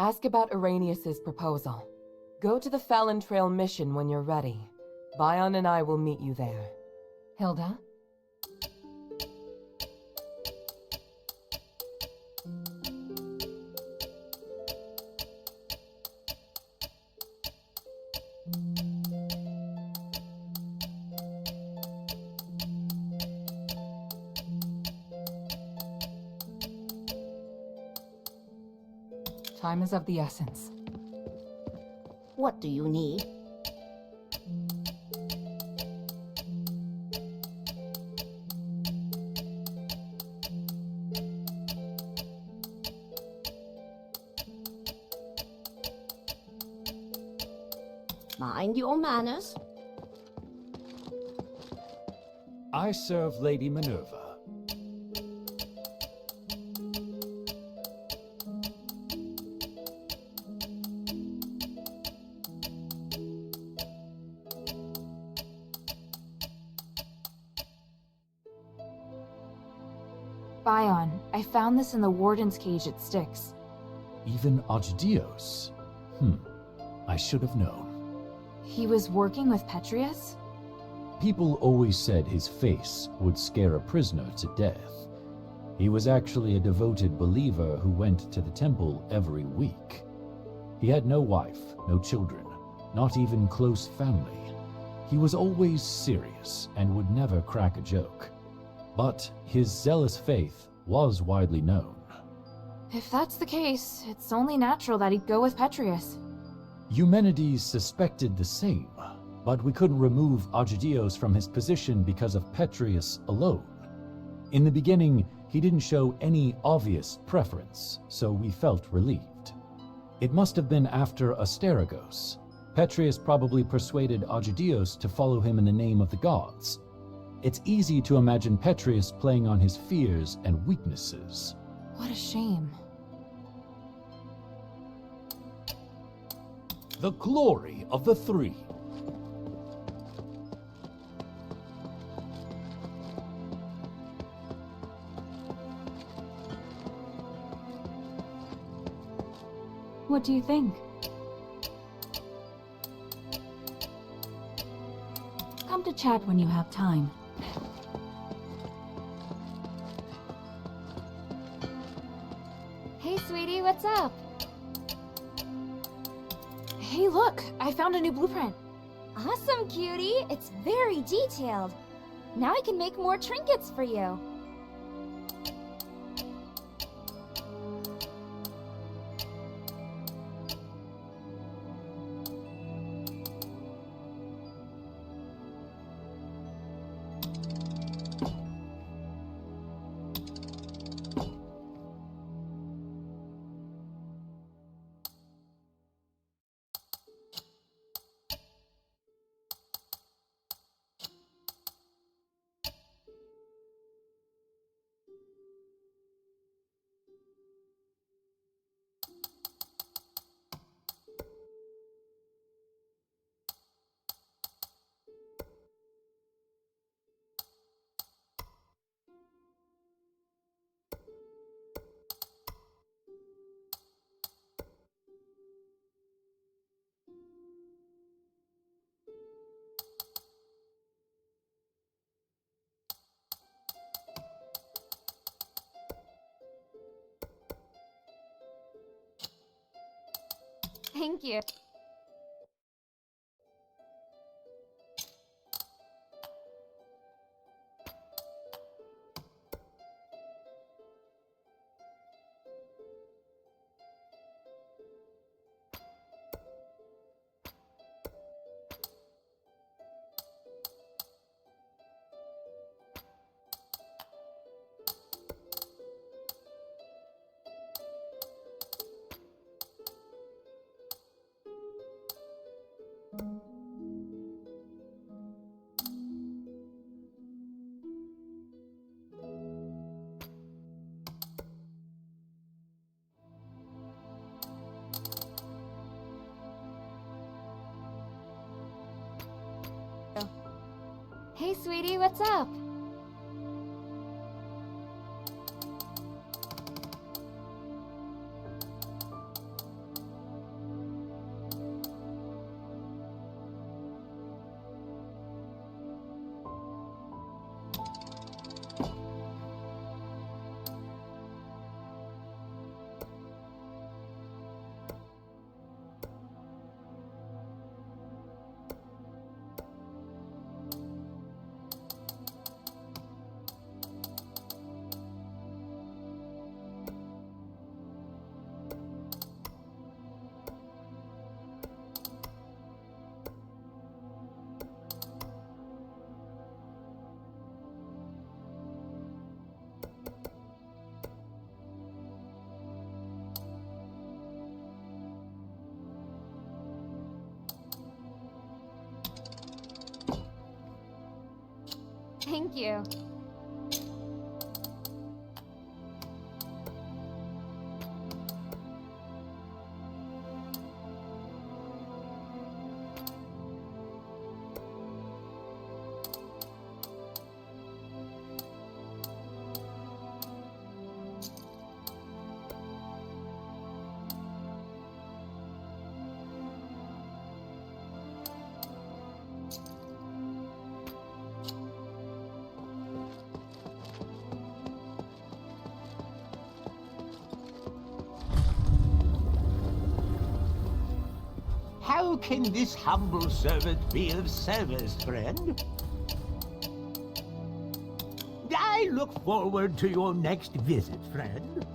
Ask about Arrhenius's proposal. Go to the Fallon Trail mission when you're ready. Bion and I will meet you there. Hilda? Time is of the essence. What do you need? Mind your manners. I serve Lady Minerva. Bion, I found this in the warden's cage at Stix. Even Argidios? I should have known. He was working with Petrius? People always said his face would scare a prisoner to death. He was actually a devoted believer who went to the temple every week. He had no wife, no children, not even close family. He was always serious and would never crack a joke. But his zealous faith was widely known. If that's the case, it's only natural that he'd go with Petrius. Eumenides suspected the same, but we couldn't remove Argidios from his position because of Petrius alone. In the beginning, he didn't show any obvious preference, so we felt relieved. It must have been after Asterigos. Petrius probably persuaded Argidios to follow him in the name of the gods. It's easy to imagine Petrius playing on his fears and weaknesses. What a shame. The glory of the three. What do you think? Come to chat when you have time. Hey, sweetie, what's up? Hey, look! I found a new blueprint. Awesome, cutie! It's very detailed. Now I can make more trinkets for you. Thank you. Hey, sweetie, what's up? Thank you. How can this humble servant be of service, friend? I look forward to your next visit, friend.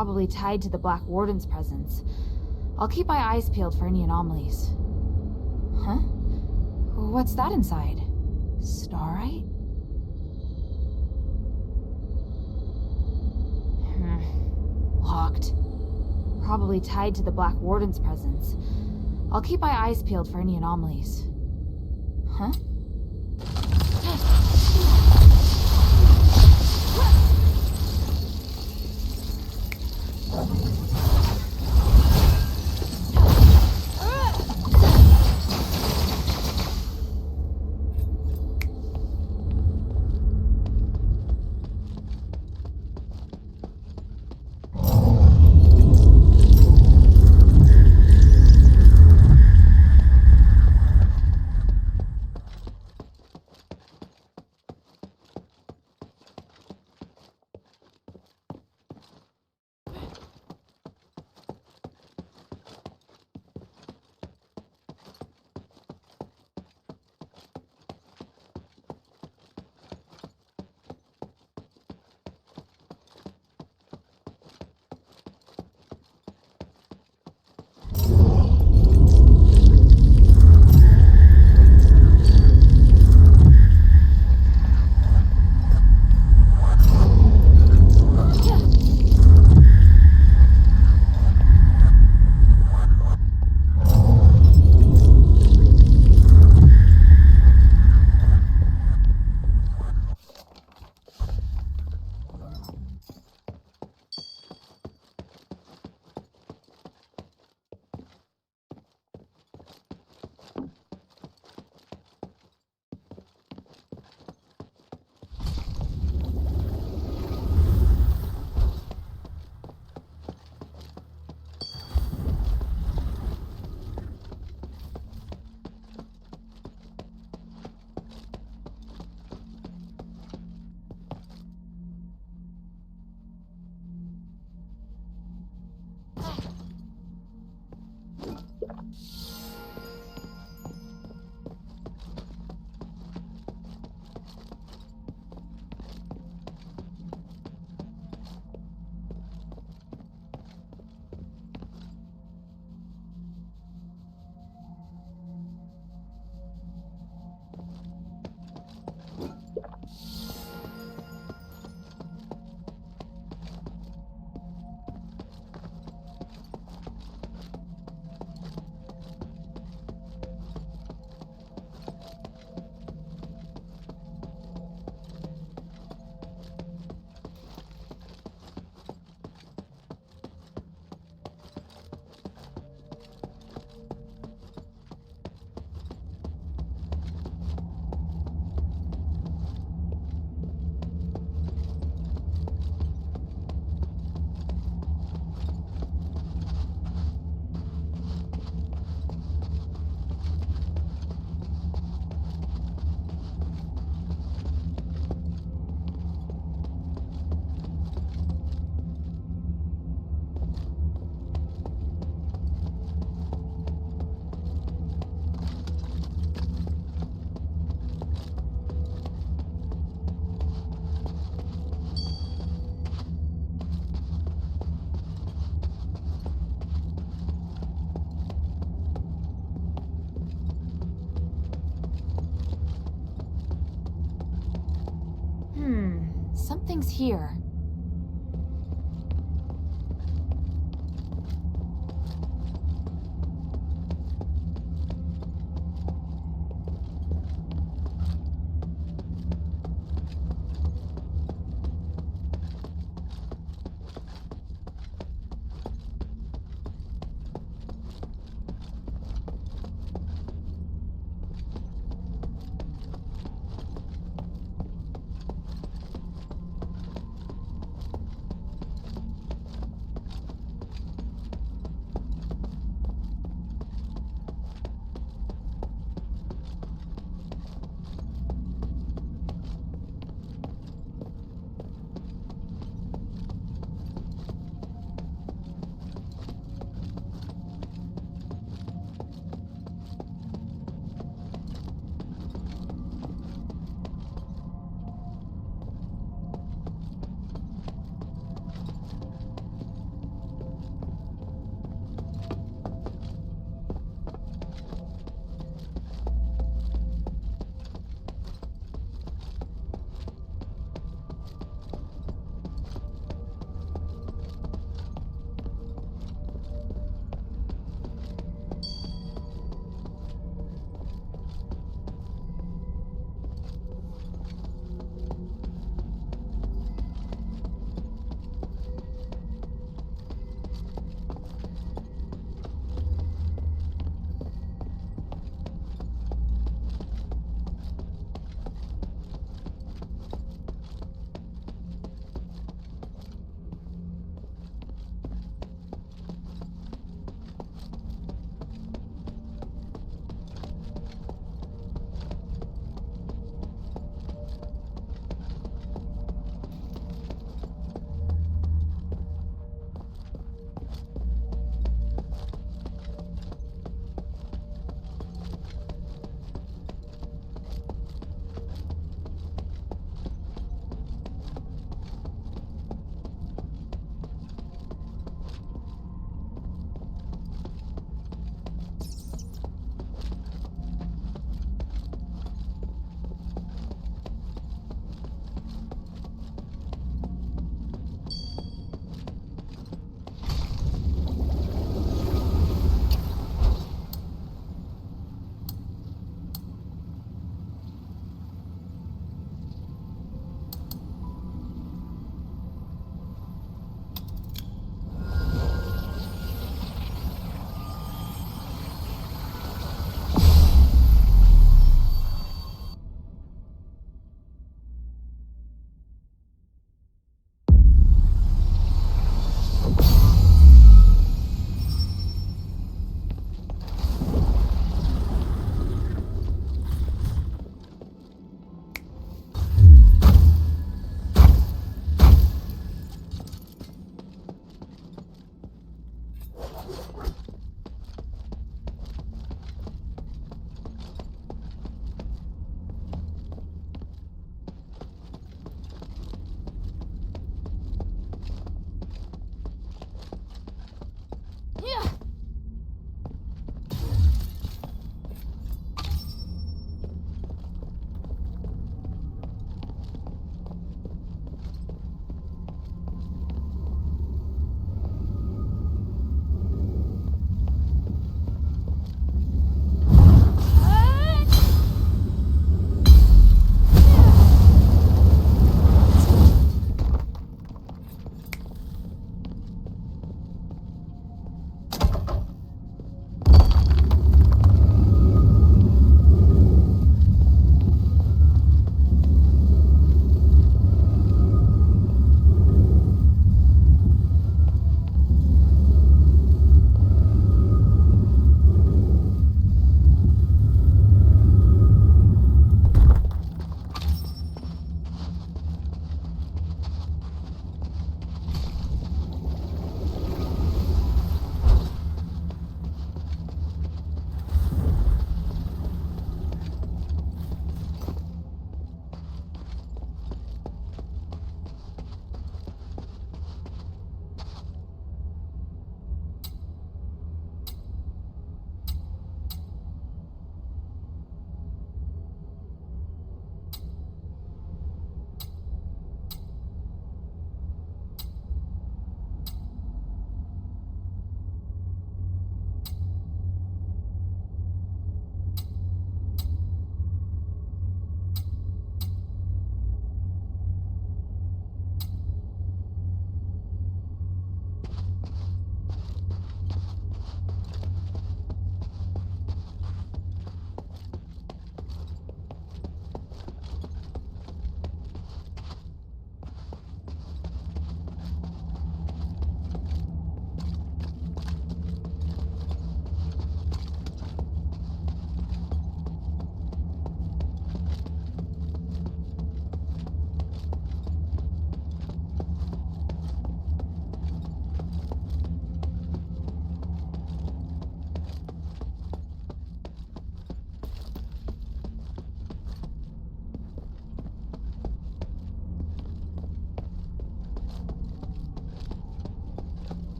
Probably tied to the Black Warden's presence. I'll keep my eyes peeled for any anomalies. Huh? What's that inside? Starite? Locked. Probably tied to the Black Warden's presence. I'll keep my eyes peeled for any anomalies. Huh? Something's here.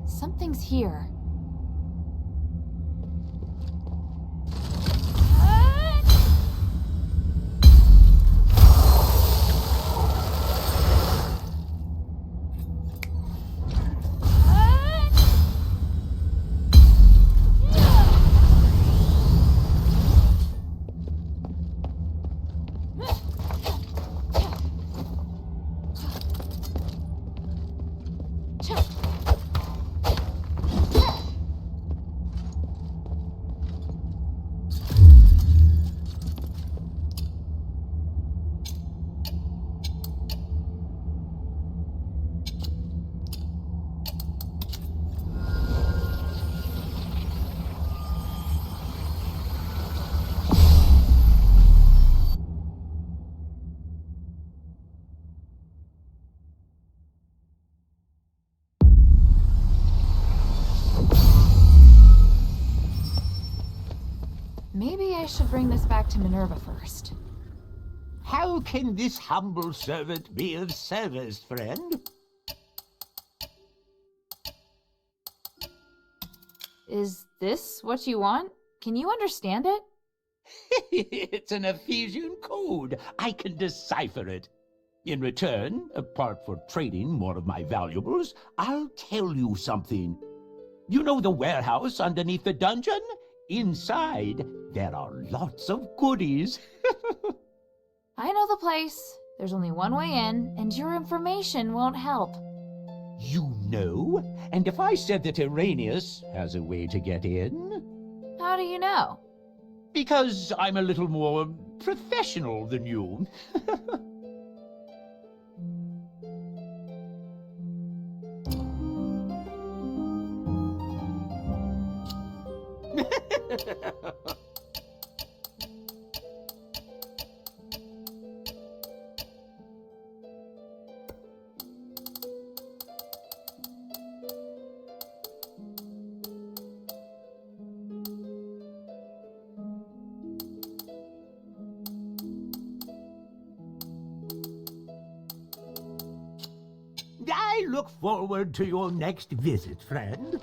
Something's here. bring this back to Minerva first. How can this humble servant be of service, friend? Is this what you want? Can you understand it? It's an Ephesian code. I can decipher it. In return, apart for trading more of my valuables, I'll tell you something. You know the warehouse underneath the dungeon? Inside, there are lots of goodies. I know the place. There's only one way in, and your information won't help. You know? And if I said that Irenaeus has a way to get in? How do you know? Because I'm a little more professional than you. I look forward to your next visit, friend.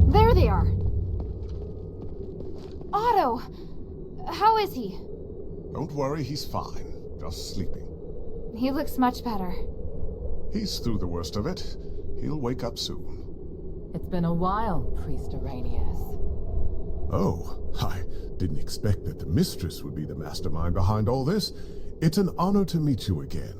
There they are! Otto! How is he? Don't worry, he's fine. Just sleeping. He looks much better. He's through the worst of it. He'll wake up soon. It's been a while, Priest Irenaeus. Oh, I didn't expect that the mistress would be the mastermind behind all this. It's an honor to meet you again.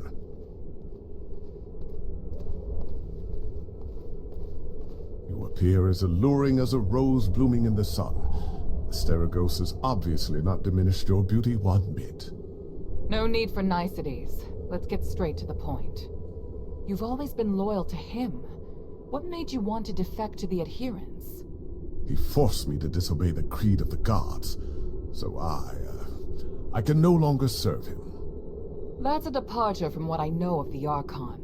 You appear as alluring as a rose blooming in the sun. Asterigos has obviously not diminished your beauty one bit. No need for niceties. Let's get straight to the point. You've always been loyal to him. What made you want to defect to the adherents? He forced me to disobey the creed of the gods, so I can no longer serve him. That's a departure from what I know of the Archon.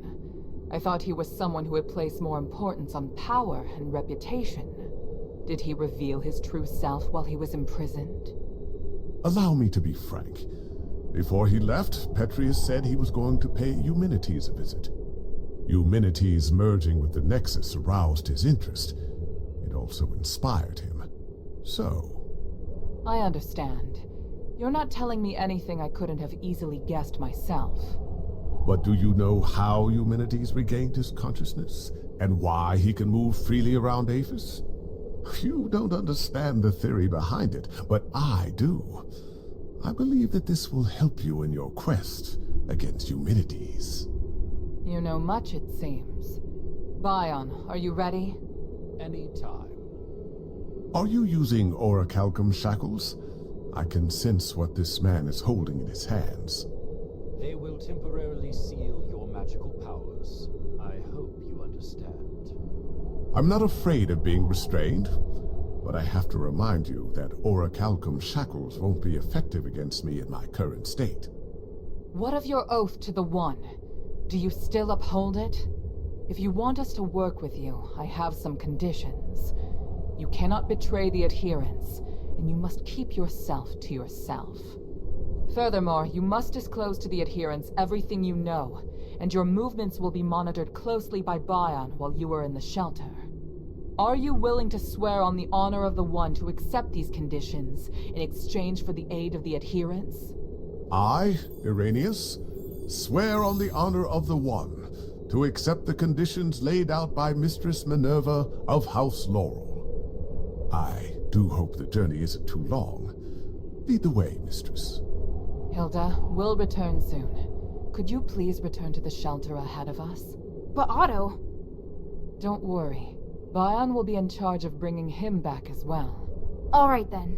I thought he was someone who would place more importance on power and reputation. Did he reveal his true self while he was imprisoned? Allow me to be frank. Before he left, Petrius said he was going to pay Eumenides a visit. Eumenides merging with the Nexus aroused his interest. It also inspired him. So... I understand. You're not telling me anything I couldn't have easily guessed myself. But do you know how Eumenides regained his consciousness? And why he can move freely around Aphis? You don't understand the theory behind it, but I do. I believe that this will help you in your quest against Eumenides. You know much, it seems. Bion, are you ready? Anytime. Are you using orichalcum shackles? I can sense what this man is holding in his hands. They will temporarily seal your magical powers. I hope you understand. I'm not afraid of being restrained, but I have to remind you that orichalcum shackles won't be effective against me in my current state. What of your oath to the One? Do you still uphold it? If you want us to work with you, I have some conditions. You cannot betray the adherents, and you must keep yourself to yourself. Furthermore, you must disclose to the adherents everything you know, and your movements will be monitored closely by Bion while you are in the shelter. Are you willing to swear on the honor of the One to accept these conditions in exchange for the aid of the adherents? I, Irenaeus, swear on the honor of the One to accept the conditions laid out by Mistress Minerva of House Laurel. I do hope the journey isn't too long. Lead the way, Mistress. Hilda, we'll return soon. Could you please return to the shelter ahead of us? But Otto... Don't worry. Bion will be in charge of bringing him back as well. Alright then.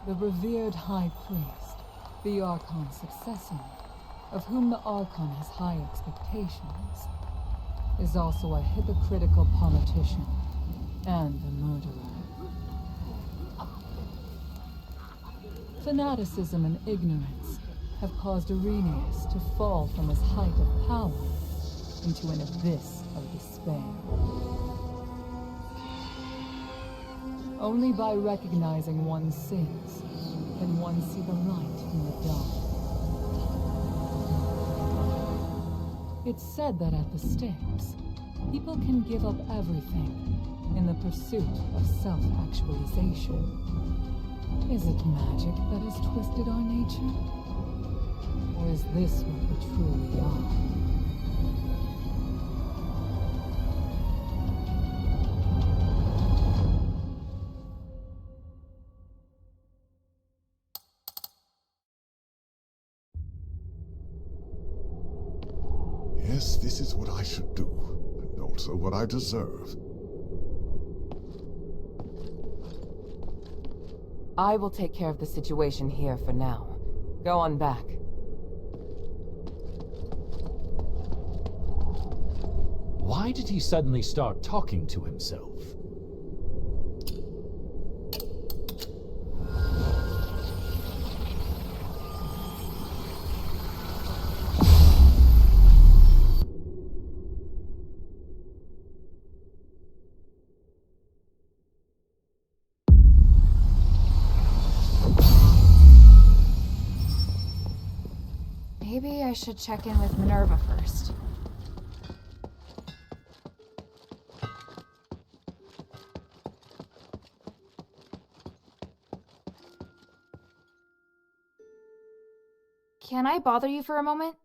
The revered High Priest, the Archon's successor, of whom the Archon has high expectations, is also a hypocritical politician and a murderer. Fanaticism and ignorance have caused Irenaeus to fall from his height of power into an abyss of despair. Only by recognizing one's sins can one see the light in the dark. It's said that at the Stix, people can give up everything in the pursuit of self-actualization. Is it magic that has twisted our nature? Or is this what we truly are? Yes, this is what I should do, and also what I deserve. I will take care of the situation here for now. Go on back. Why did he suddenly start talking to himself? Maybe I should check in with Minerva first. Can I bother you for a moment?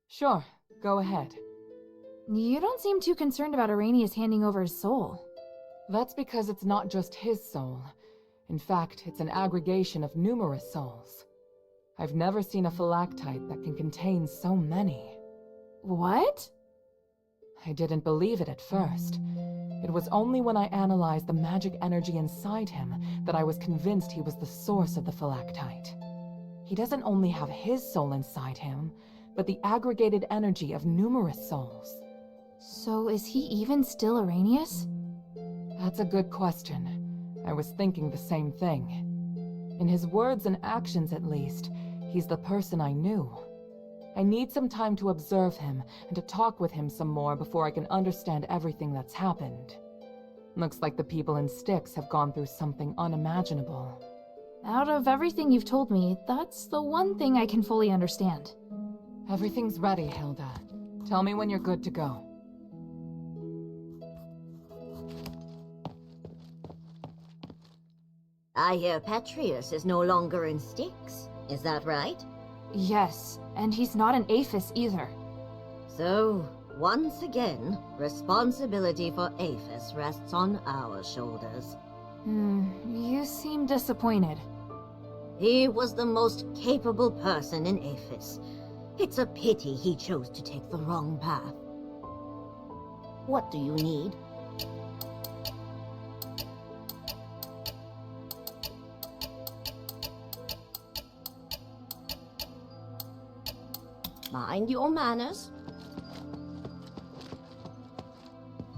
Sure, go ahead. You don't seem too concerned about Irenaeus handing over his soul. That's because it's not just his soul. In fact, it's an aggregation of numerous souls. I've never seen a phylactite that can contain so many. What? I didn't believe it at first. It was only when I analyzed the magic energy inside him that I was convinced he was the source of the phylactite. He doesn't only have his soul inside him, but the aggregated energy of numerous souls. So is he even still Irenaeus? That's a good question. I was thinking the same thing. In his words and actions at least, he's the person I knew. I need some time to observe him and to talk with him some more before I can understand everything that's happened. Looks like the people in Stix have gone through something unimaginable. Out of everything you've told me, that's the one thing I can fully understand. Everything's ready, Hilda. Tell me when you're good to go. I hear Petrius is no longer in Stix. Is that right? Yes, and he's not an Aphis either. So, once again, responsibility for Aphis rests on our shoulders. You seem disappointed. He was the most capable person in Aphis. It's a pity he chose to take the wrong path. What do you need? Mind your manners.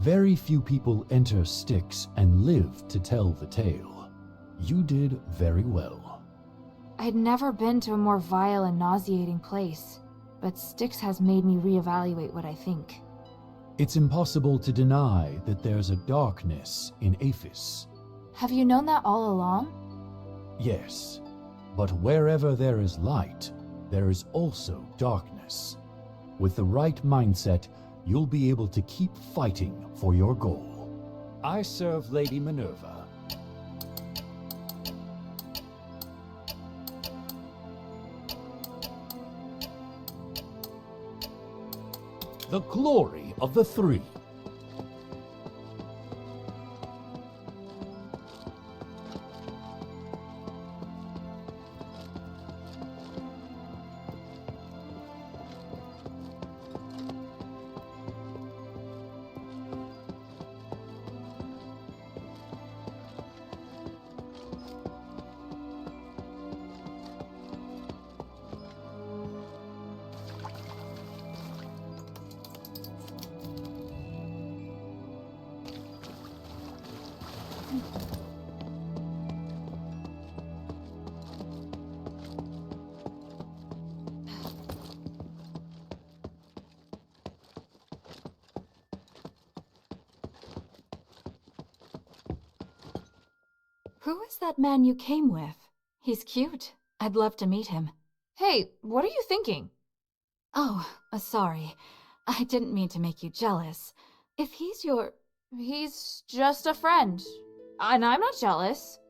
Very few people enter Stix and live to tell the tale. You did very well. I'd never been to a more vile and nauseating place, but Stix has made me reevaluate what I think. It's impossible to deny that there's a darkness in Aphis. Have you known that all along? Yes, but wherever there is light, there is also darkness. With the right mindset, you'll be able to keep fighting for your goal. I serve Lady Minerva. The glory of the three. Who is that man you came with? He's cute. I'd love to meet him. Hey, what are you thinking? Oh, sorry. I didn't mean to make you jealous. If he's your... He's just a friend. And I'm not jealous.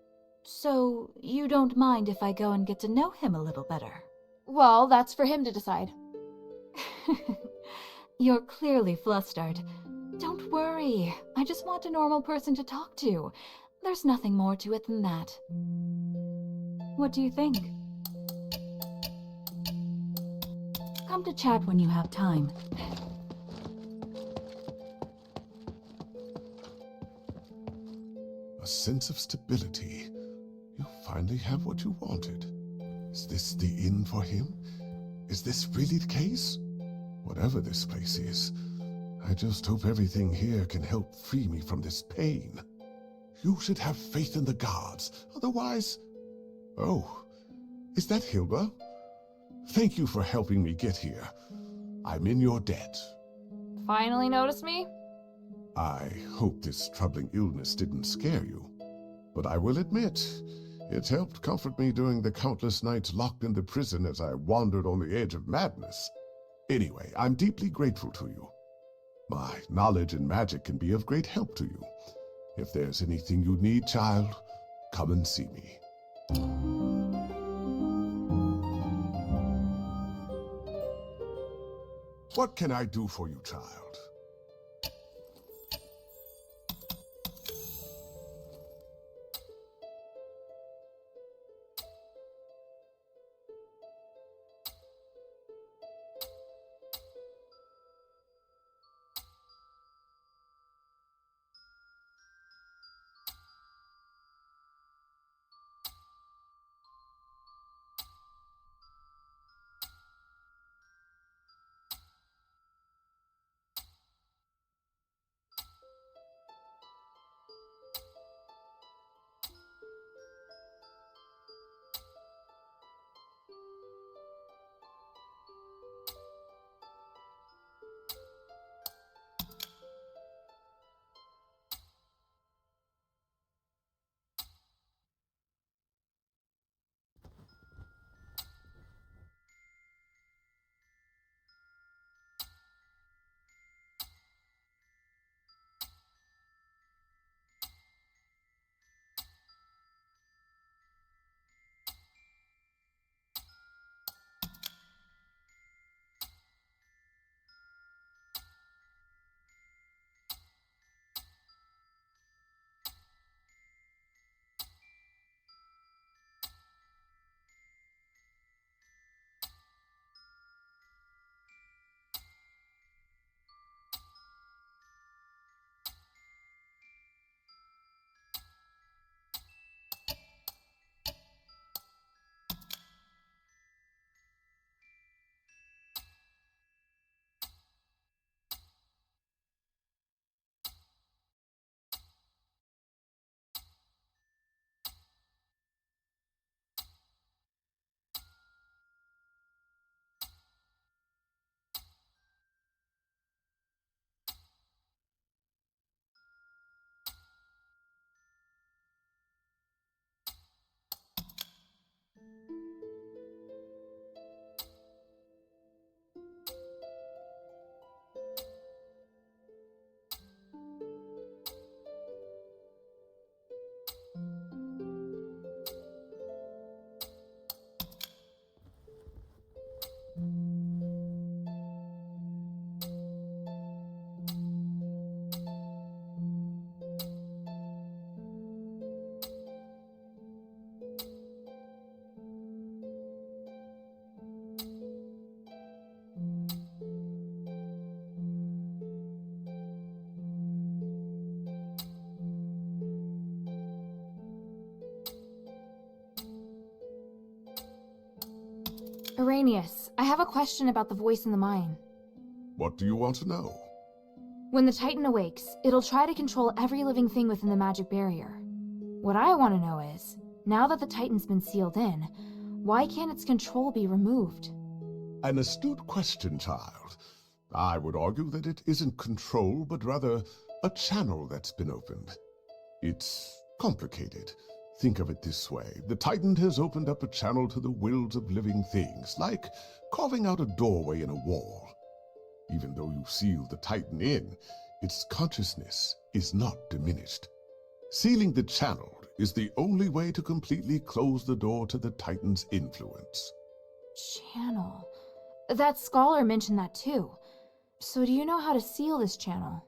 So, you don't mind if I go and get to know him a little better? Well, that's for him to decide. You're clearly flustered. Don't worry. I just want a normal person to talk to. There's nothing more to it than that. What do you think? Come to chat when you have time. A sense of stability. You finally have what you wanted. Is this the inn for him? Is this really the case? Whatever this place is, I just hope everything here can help free me from this pain. You should have faith in the gods, otherwise... Oh, is that Hilda? Thank you for helping me get here. I'm in your debt. Finally noticed me? I hope this troubling illness didn't scare you. But I will admit, it helped comfort me during the countless nights locked in the prison as I wandered on the edge of madness. Anyway, I'm deeply grateful to you. My knowledge in magic can be of great help to you. If there's anything you need, child, come and see me. What can I do for you, child? Irenaeus, I have a question about the voice in the mine. What do you want to know? When the Titan awakes, it'll try to control every living thing within the magic barrier. What I want to know is, now that the Titan's been sealed in, why can't its control be removed? An astute question, child. I would argue that it isn't control, but rather a channel that's been opened. It's complicated. Think of it this way. The Titan has opened up a channel to the wills of living things, like carving out a doorway in a wall. Even though you seal the Titan in, its consciousness is not diminished. Sealing the channel is the only way to completely close the door to the Titan's influence. Channel. That scholar mentioned that too. So do you know how to seal this channel?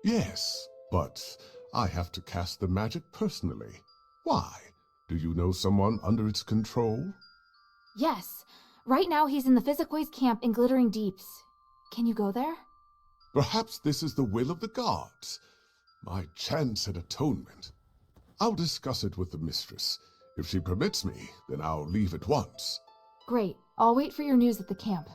Yes, but I have to cast the magic personally. Why? Do you know someone under its control? Yes. Right now he's in the Physicoids camp in Glittering Deeps. Can you go there? Perhaps this is the will of the gods. My chance at atonement. I'll discuss it with the mistress. If she permits me, then I'll leave at once. Great. I'll wait for your news at the camp.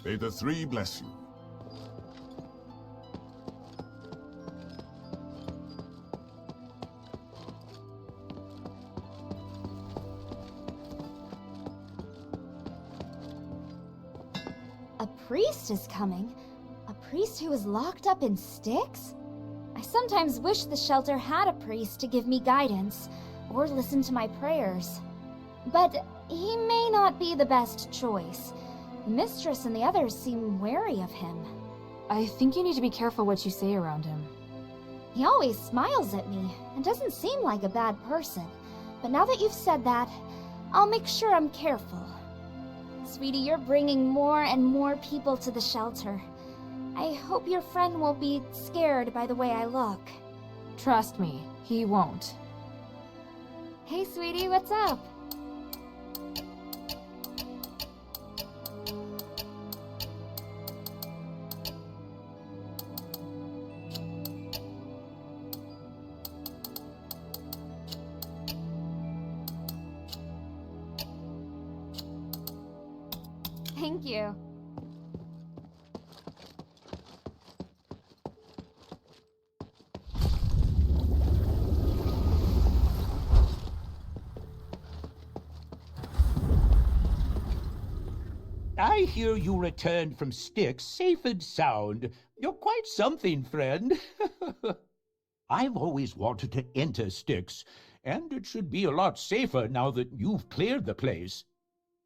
May the three bless you. priest is coming. A priest who is locked up in Stix? I sometimes wish the shelter had a priest to give me guidance, or listen to my prayers. But he may not be the best choice. The mistress and the others seem wary of him. I think you need to be careful what you say around him. He always smiles at me, and doesn't seem like a bad person. But now that you've said that, I'll make sure I'm careful. Sweetie, you're bringing more and more people to the shelter. I hope your friend won't be scared by the way I look. Trust me, he won't. Hey, sweetie, what's up? Thank you. I hear you returned from Stix safe and sound. You're quite something, friend. I've always wanted to enter Stix, and it should be a lot safer now that you've cleared the place.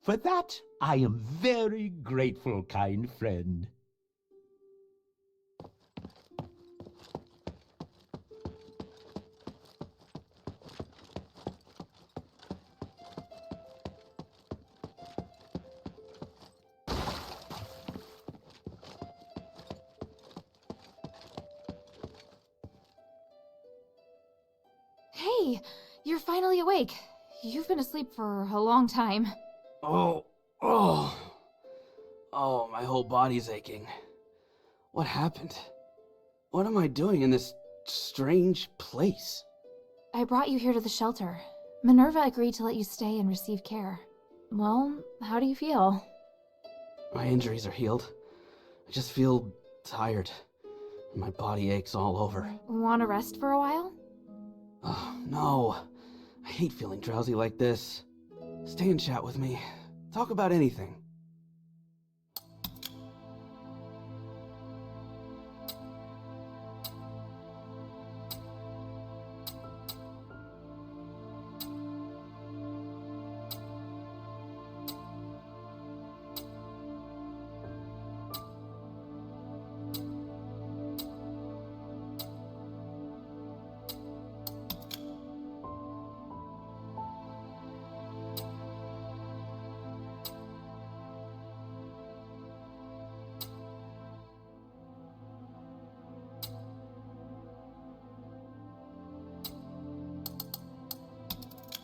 For that, I am very grateful, kind friend. Hey, you're finally awake. You've been asleep for a long time. Oh, my whole body's aching. What happened? What am I doing in this strange place? I brought you here to the shelter. Minerva agreed to let you stay and receive care. Well, how do you feel? My injuries are healed. I just feel tired. My body aches all over. Want to rest for a while? Oh, no. I hate feeling drowsy like this. Stay and chat with me. Talk about anything.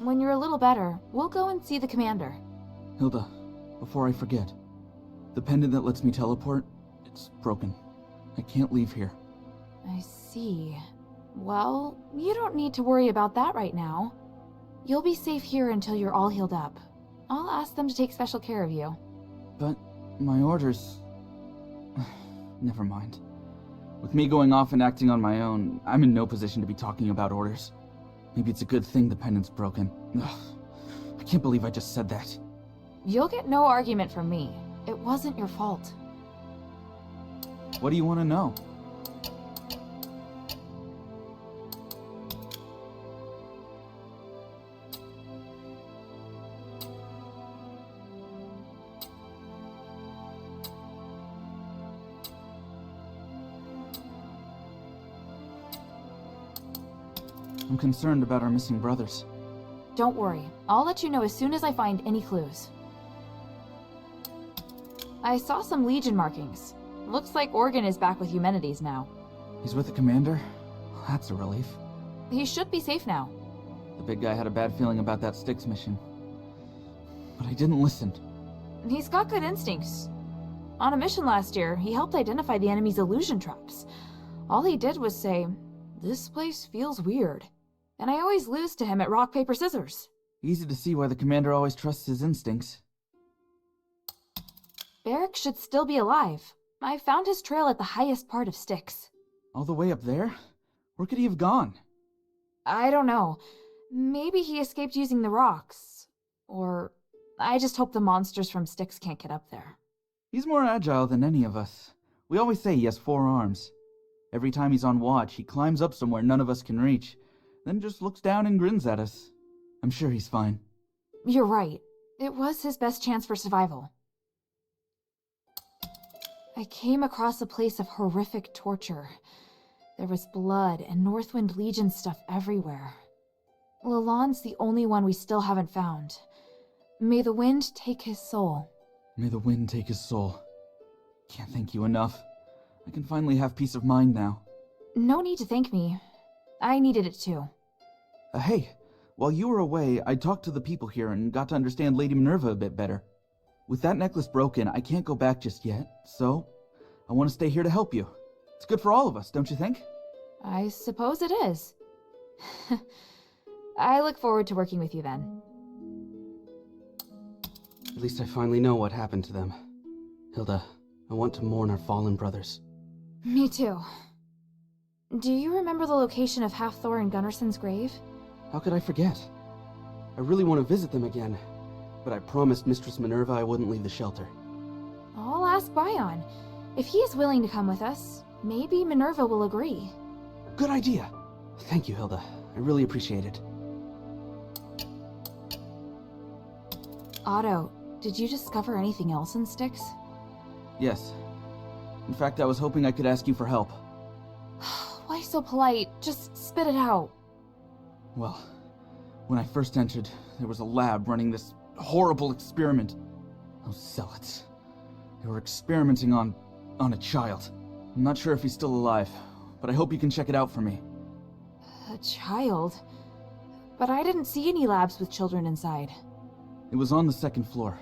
When you're a little better, we'll go and see the commander. Hilda, before I forget, the pendant that lets me teleport, it's broken. I can't leave here. I see. Well, you don't need to worry about that right now. You'll be safe here until you're all healed up. I'll ask them to take special care of you. But my orders... Never mind. With me going off and acting on my own, I'm in no position to be talking about orders. Maybe it's a good thing the pendant's broken. Ugh, I can't believe I just said that. You'll get no argument from me. It wasn't your fault. What do you want to know? I'm concerned about our missing brothers. Don't worry. I'll let you know as soon as I find any clues. I saw some Legion markings. Looks like Organ is back with Eumenides now. He's with the commander? That's a relief. He should be safe now. The big guy had a bad feeling about that Stix mission. But I didn't listen. He's got good instincts. On a mission last year, he helped identify the enemy's illusion traps. All he did was say, "This place feels weird." And I always lose to him at rock, paper, scissors. Easy to see why the commander always trusts his instincts. Barrick should still be alive. I found his trail at the highest part of Stix. All the way up there? Where could he have gone? I don't know. Maybe he escaped using the rocks. Or I just hope the monsters from Stix can't get up there. He's more agile than any of us. We always say he has 4 arms. Every time he's on watch, he climbs up somewhere none of us can reach, then just looks down and grins at us. I'm sure he's fine. You're right. It was his best chance for survival. I came across a place of horrific torture. There was blood and Northwind Legion stuff everywhere. Lalonde's the only one we still haven't found. May the wind take his soul. May the wind take his soul. Can't thank you enough. I can finally have peace of mind now. No need to thank me. I needed it too. Hey, while you were away, I talked to the people here and got to understand Lady Minerva a bit better. With that necklace broken, I can't go back just yet, so I want to stay here to help you. It's good for all of us, don't you think? I suppose it is. I look forward to working with you then. At least I finally know what happened to them. Hilda, I want to mourn our fallen brothers. Me too. Do you remember the location of Halfthor and Gunnarson's grave? How could I forget? I really want to visit them again, but I promised Mistress Minerva I wouldn't leave the shelter. I'll ask Bion. If he is willing to come with us, maybe Minerva will agree. Good idea! Thank you, Hilda. I really appreciate it. Otto, did you discover anything else in Stix? Yes. In fact, I was hoping I could ask you for help. Why so polite? Just spit it out. Well, when I first entered, there was a lab running this horrible experiment. Those zealots. They were experimenting on a child. I'm not sure if he's still alive, but I hope you can check it out for me. A child? But I didn't see any labs with children inside. It was on the 2nd floor.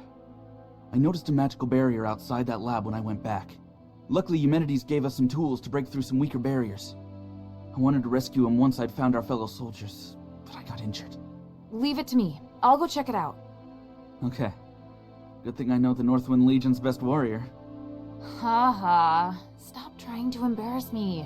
I noticed a magical barrier outside that lab when I went back. Luckily, Eumenides gave us some tools to break through some weaker barriers. I wanted to rescue him once I'd found our fellow soldiers, but I got injured. Leave it to me. I'll go check it out. Okay. Good thing I know the Northwind Legion's best warrior. Ha ha. Stop trying to embarrass me.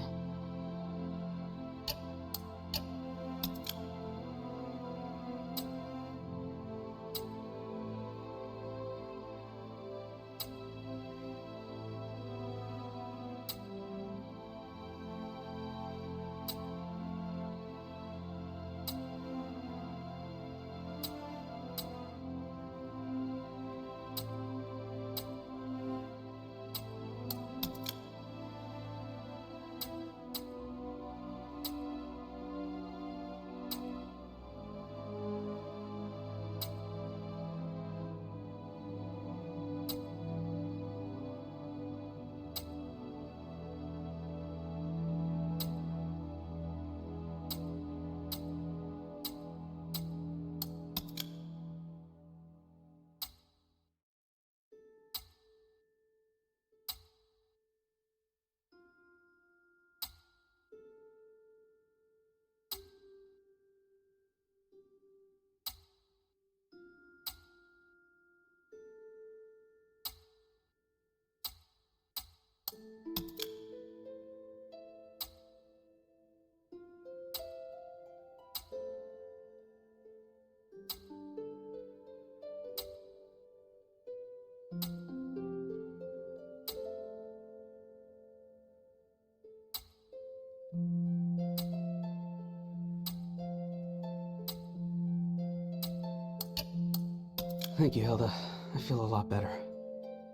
Thank you, Hilda. I feel a lot better.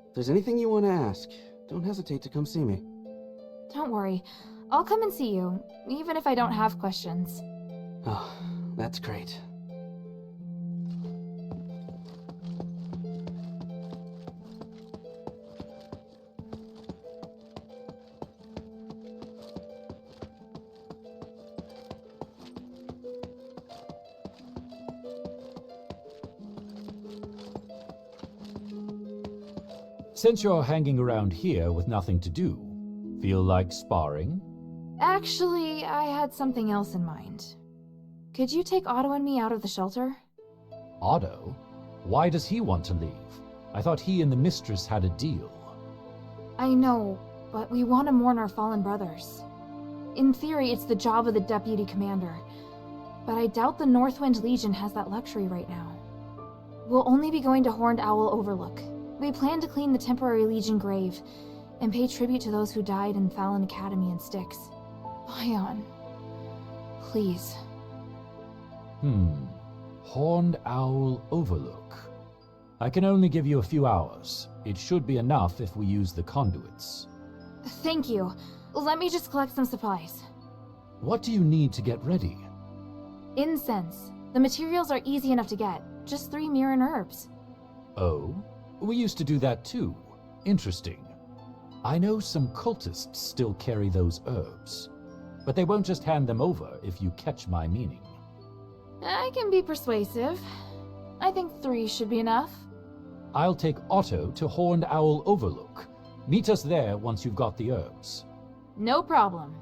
If there's anything you want to ask, don't hesitate to come see me. Don't worry. I'll come and see you, even if I don't have questions. Oh, that's great. Since you're hanging around here with nothing to do, feel like sparring? Actually, I had something else in mind. Could you take Otto and me out of the shelter? Otto? Why does he want to leave? I thought he and the mistress had a deal. I know, but we want to mourn our fallen brothers. In theory, it's the job of the deputy commander, but I doubt the Northwind Legion has that luxury right now. We'll only be going to Horned Owl Overlook. We plan to clean the temporary Legion grave and pay tribute to those who died in Fallon Academy and Stix. Bion, please. Horned Owl Overlook. I can only give you a few hours. It should be enough if we use the conduits. Thank you. Let me just collect some supplies. What do you need to get ready? Incense. The materials are easy enough to get. Just 3 Mirren herbs. Oh? We used to do that too. Interesting. I know some cultists still carry those herbs. But they won't just hand them over if you catch my meaning. I can be persuasive. I think 3 should be enough. I'll take Otto to Horned Owl Overlook. Meet us there once you've got the herbs. No problem.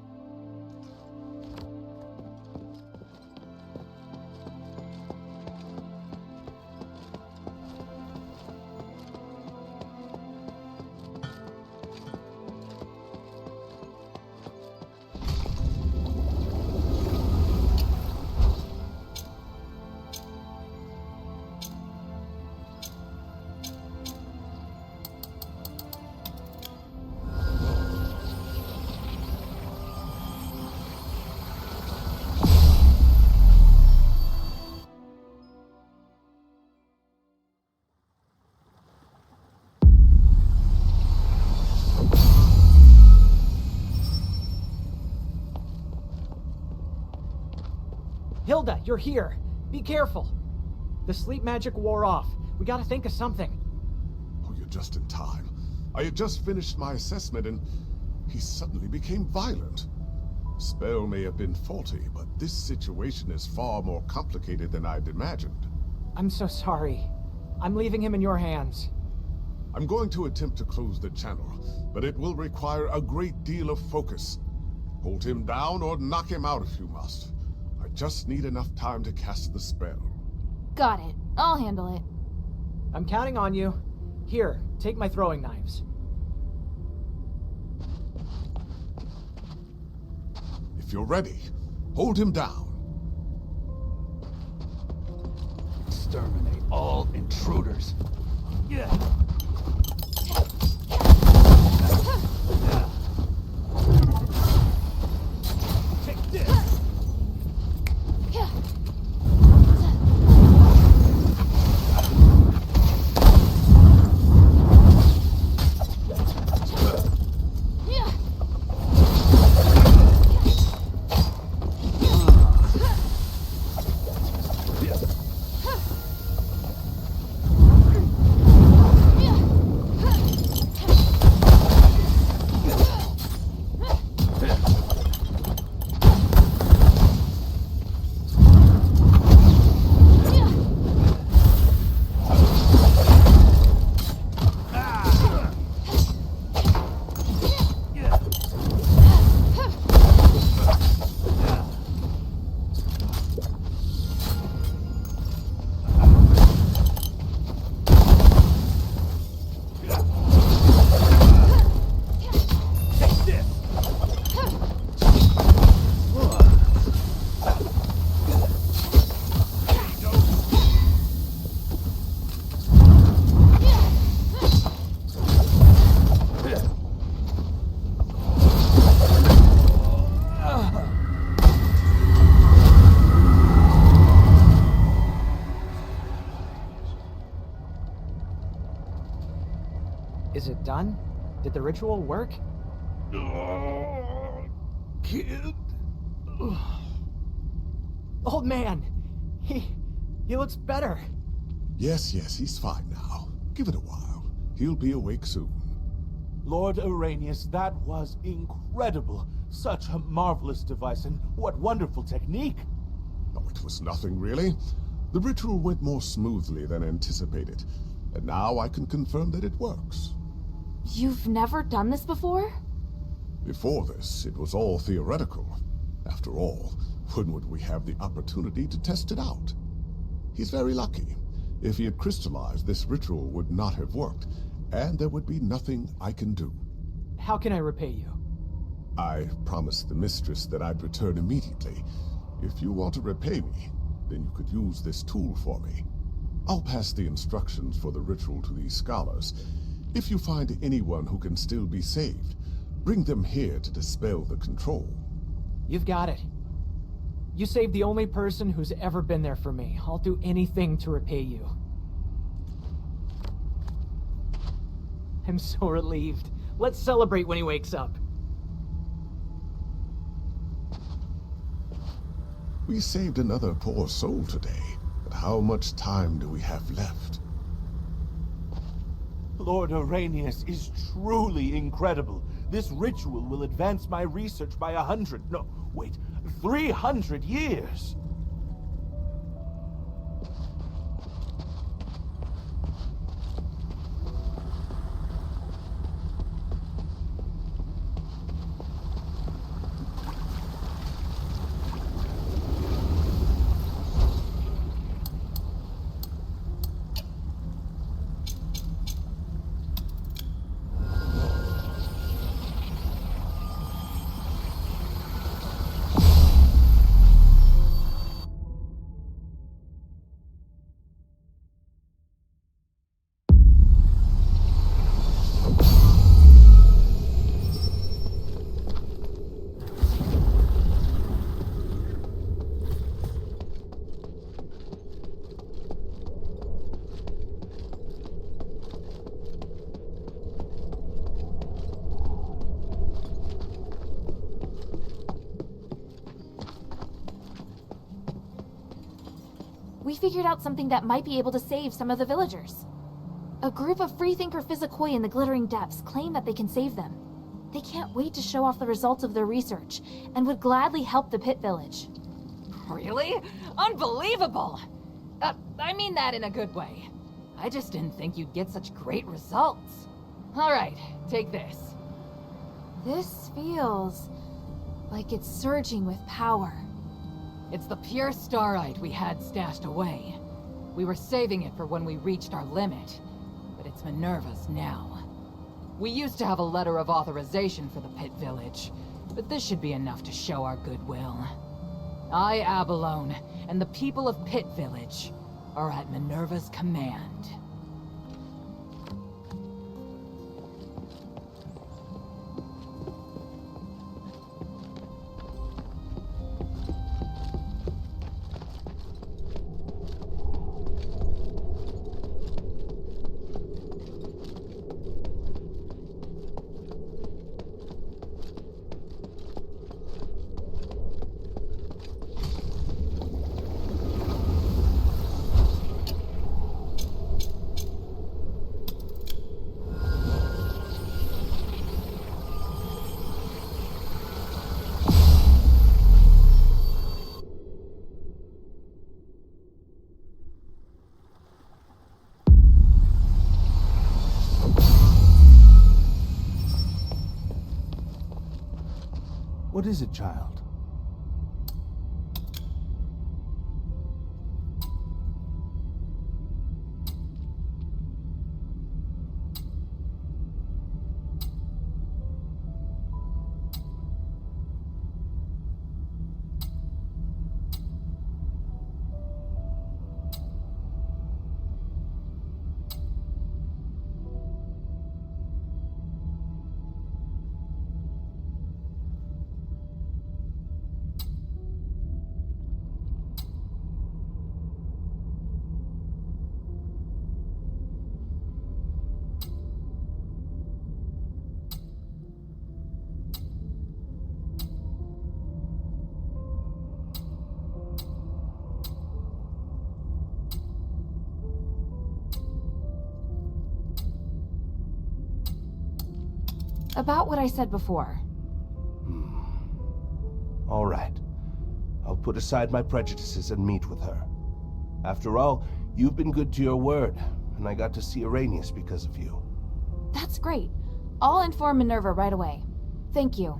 Hilda, you're here. Be careful. The sleep magic wore off. We gotta think of something. Oh, you're just in time. I had just finished my assessment and he suddenly became violent. Spell may have been faulty, but this situation is far more complicated than I'd imagined. I'm so sorry. I'm leaving him in your hands. I'm going to attempt to close the channel, but it will require a great deal of focus. Hold him down or knock him out if you must. I just need enough time to cast the spell. Got it. I'll handle it. I'm counting on you. Here, take my throwing knives. If you're ready, hold him down. Exterminate all intruders. Yeah. Take this! Is it done? Did the ritual work? Kid. Old man! He looks better. Yes, he's fine now. Give it a while. He'll be awake soon. Lord Arrhenius, that was incredible. Such a marvelous device, and what wonderful technique. No, it was nothing really. The ritual went more smoothly than anticipated, and now I can confirm that it works. You've never done this before? Before this, it was all theoretical. After all, when would we have the opportunity to test it out? He's very lucky. If he had crystallized, this ritual would not have worked, and there would be nothing I can do. How can I repay you? I promised the mistress that I'd return immediately. If you want to repay me, then you could use this tool for me. I'll pass the instructions for the ritual to these scholars. If you find anyone who can still be saved, bring them here to dispel the control. You've got it. You saved the only person who's ever been there for me. I'll do anything to repay you. I'm so relieved. Let's celebrate when he wakes up. We saved another poor soul today, but how much time do we have left? Lord Arrhenius is truly incredible. This ritual will advance my research by 300 years. We figured out something that might be able to save some of the villagers. A group of freethinker physicoi in the Glittering Depths claim that they can save them. They can't wait to show off the results of their research, and would gladly help the Pit Village. Really? Unbelievable! I mean that in a good way. I just didn't think you'd get such great results. Alright, take this. This feels like it's surging with power. It's the pure starite we had stashed away. We were saving it for when we reached our limit, but it's Minerva's now. We used to have a letter of authorization for the Pit Village, but this should be enough to show our goodwill. I, Abalone, and the people of Pit Village are at Minerva's command. What is it, child? About what I said before. All right. I'll put aside my prejudices and meet with her. After all, you've been good to your word, and I got to see Arrhenius because of you. That's great. I'll inform Minerva right away. Thank you.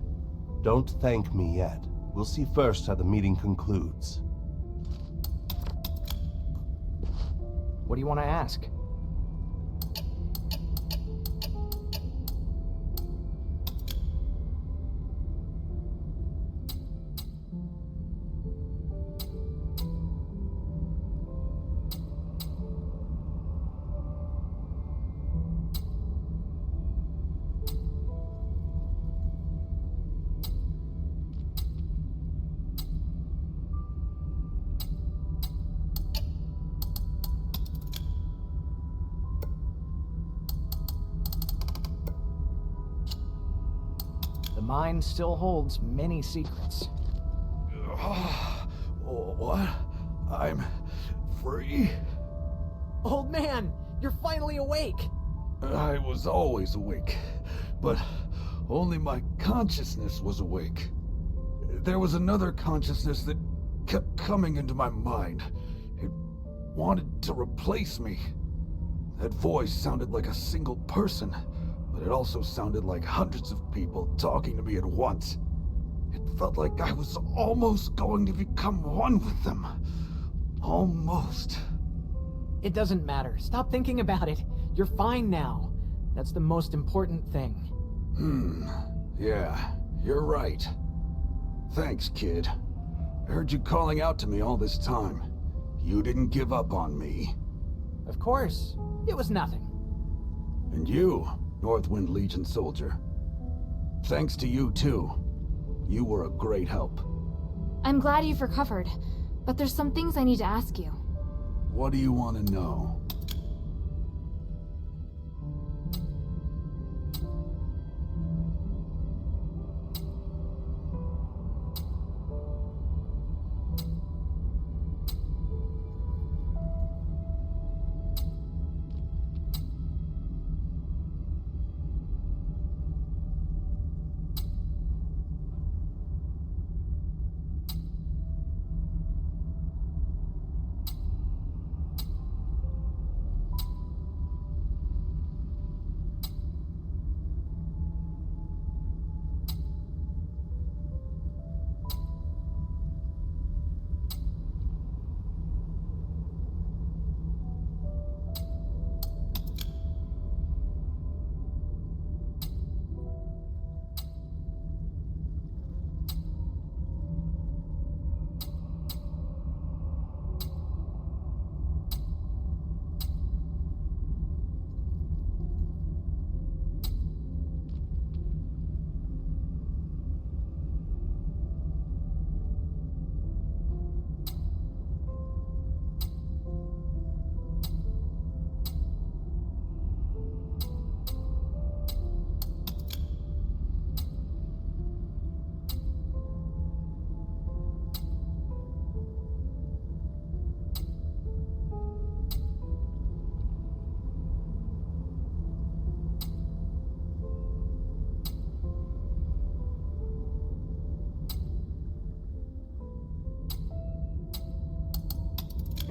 Don't thank me yet. We'll see first how the meeting concludes. What do you want to ask? The mind still holds many secrets. What? I'm free? Old man, you're finally awake! I was always awake, but only my consciousness was awake. There was another consciousness that kept coming into my mind. It wanted to replace me. That voice sounded like a single person, but it also sounded like hundreds of people talking to me at once. It felt like I was almost going to become one with them. Almost. It doesn't matter. Stop thinking about it. You're fine now. That's the most important thing. Yeah, you're right. Thanks, kid. I heard you calling out to me all this time. You didn't give up on me. Of course. It was nothing. And you, Northwind Legion soldier. Thanks to you, too. You were a great help. I'm glad you've recovered, but there's some things I need to ask you. What do you want to know?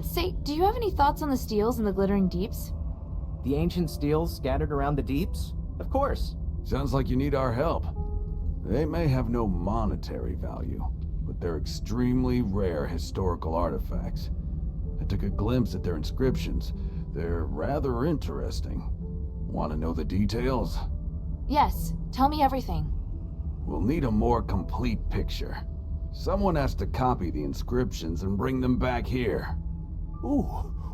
Say, do you have any thoughts on the steels in the Glittering Deeps? The ancient steels scattered around the deeps? Of course. Sounds like you need our help. They may have no monetary value, but they're extremely rare historical artifacts. I took a glimpse at their inscriptions. They're rather interesting. Want to know the details? Yes, tell me everything. We'll need a more complete picture. Someone has to copy the inscriptions and bring them back here. Ooh,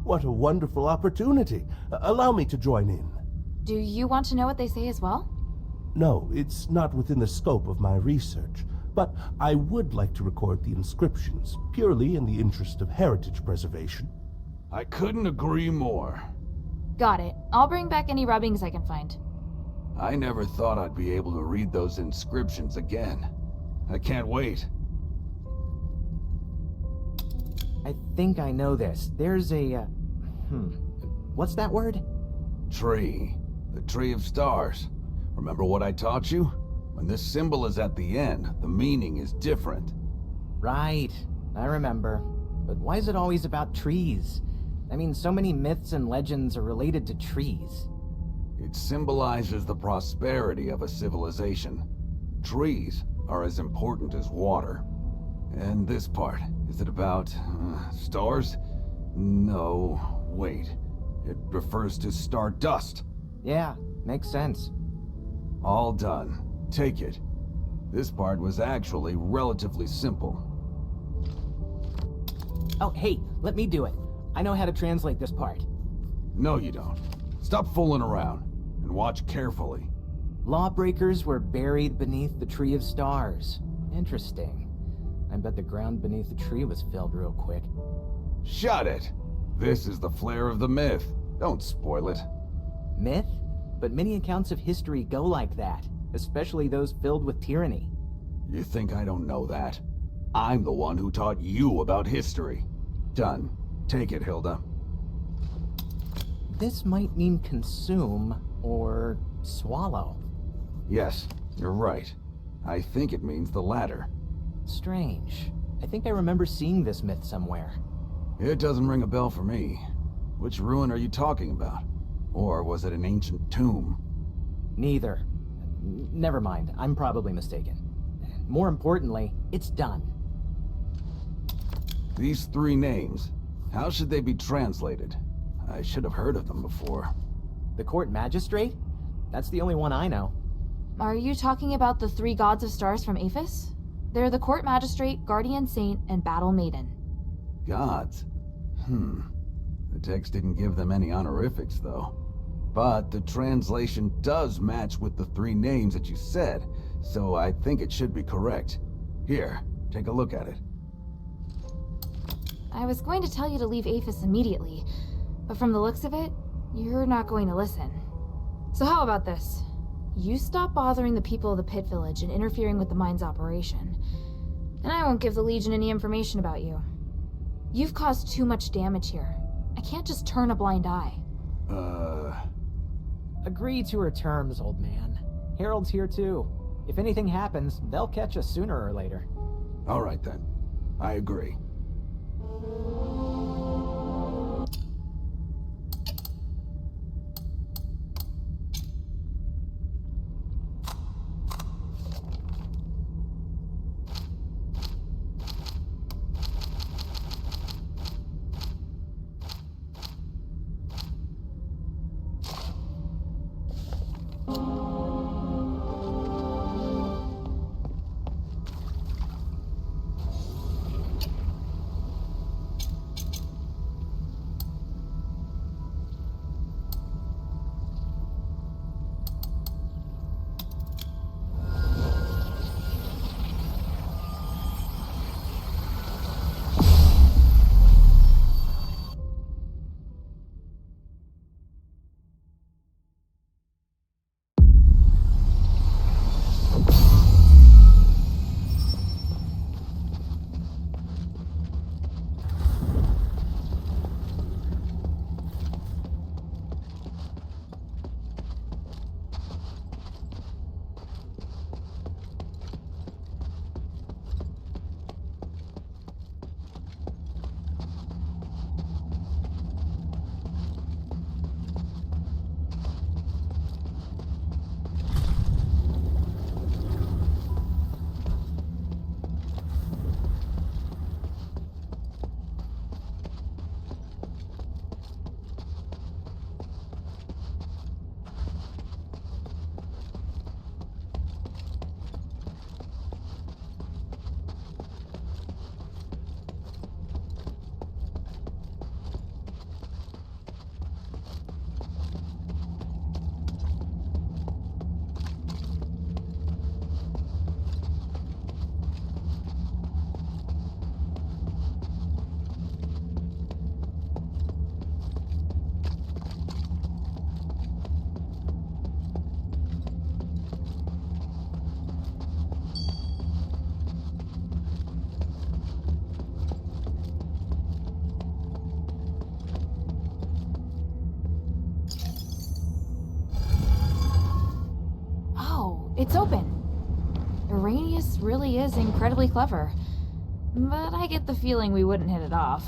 what a wonderful opportunity. Allow me to join in. Do you want to know what they say as well? No, it's not within the scope of my research, but I would like to record the inscriptions, purely in the interest of heritage preservation. I couldn't agree more. Got it. I'll bring back any rubbings I can find. I never thought I'd be able to read those inscriptions again. I can't wait. I think I know this. There's a, what's that word? Tree. The Tree of Stars. Remember what I taught you? When this symbol is at the end, the meaning is different. Right. I remember. But why is it always about trees? I mean, so many myths and legends are related to trees. It symbolizes the prosperity of a civilization. Trees are as important as water. And this part, is it about stars? No, wait. It refers to stardust. Yeah, makes sense. All done. Take it. This part was actually relatively simple. Oh, hey, let me do it. I know how to translate this part. No, you don't. Stop fooling around, and watch carefully. Lawbreakers were buried beneath the Tree of Stars. Interesting. I bet the ground beneath the tree was filled real quick. Shut it! This is the flair of the myth. Don't spoil it. Myth? But many accounts of history go like that. especially those filled with tyranny. You think I don't know that? I'm the one who taught you about history. Done. Take it, Hilda. This might mean consume or swallow. Yes, you're right. I think it means the latter. Strange. I think I remember seeing this myth somewhere. It doesn't ring a bell for me. Which ruin are you talking about? Or was it an ancient tomb? Neither. Never mind, I'm probably mistaken. More importantly, it's done. These 3 names, how should they be translated? I should have heard of them before. The court magistrate? That's the only one I know. Are you talking about the 3 gods of stars from Aphis? They're the court magistrate, guardian saint, and battle maiden. Gods? The text didn't give them any honorifics, though. But the translation does match with the 3 names that you said, so I think it should be correct. Here, take a look at it. I was going to tell you to leave Aphis immediately, but from the looks of it, you're not going to listen. So how about this? You stop bothering the people of the Pit Village and interfering with the mine's operation, and I won't give the Legion any information about you. You've caused too much damage here. I can't just turn a blind eye. Agree to her terms, old man. Harold's here too. If anything happens, they'll catch us sooner or later. All right then. I agree. It's open. Arrhenius really is incredibly clever, but I get the feeling we wouldn't hit it off.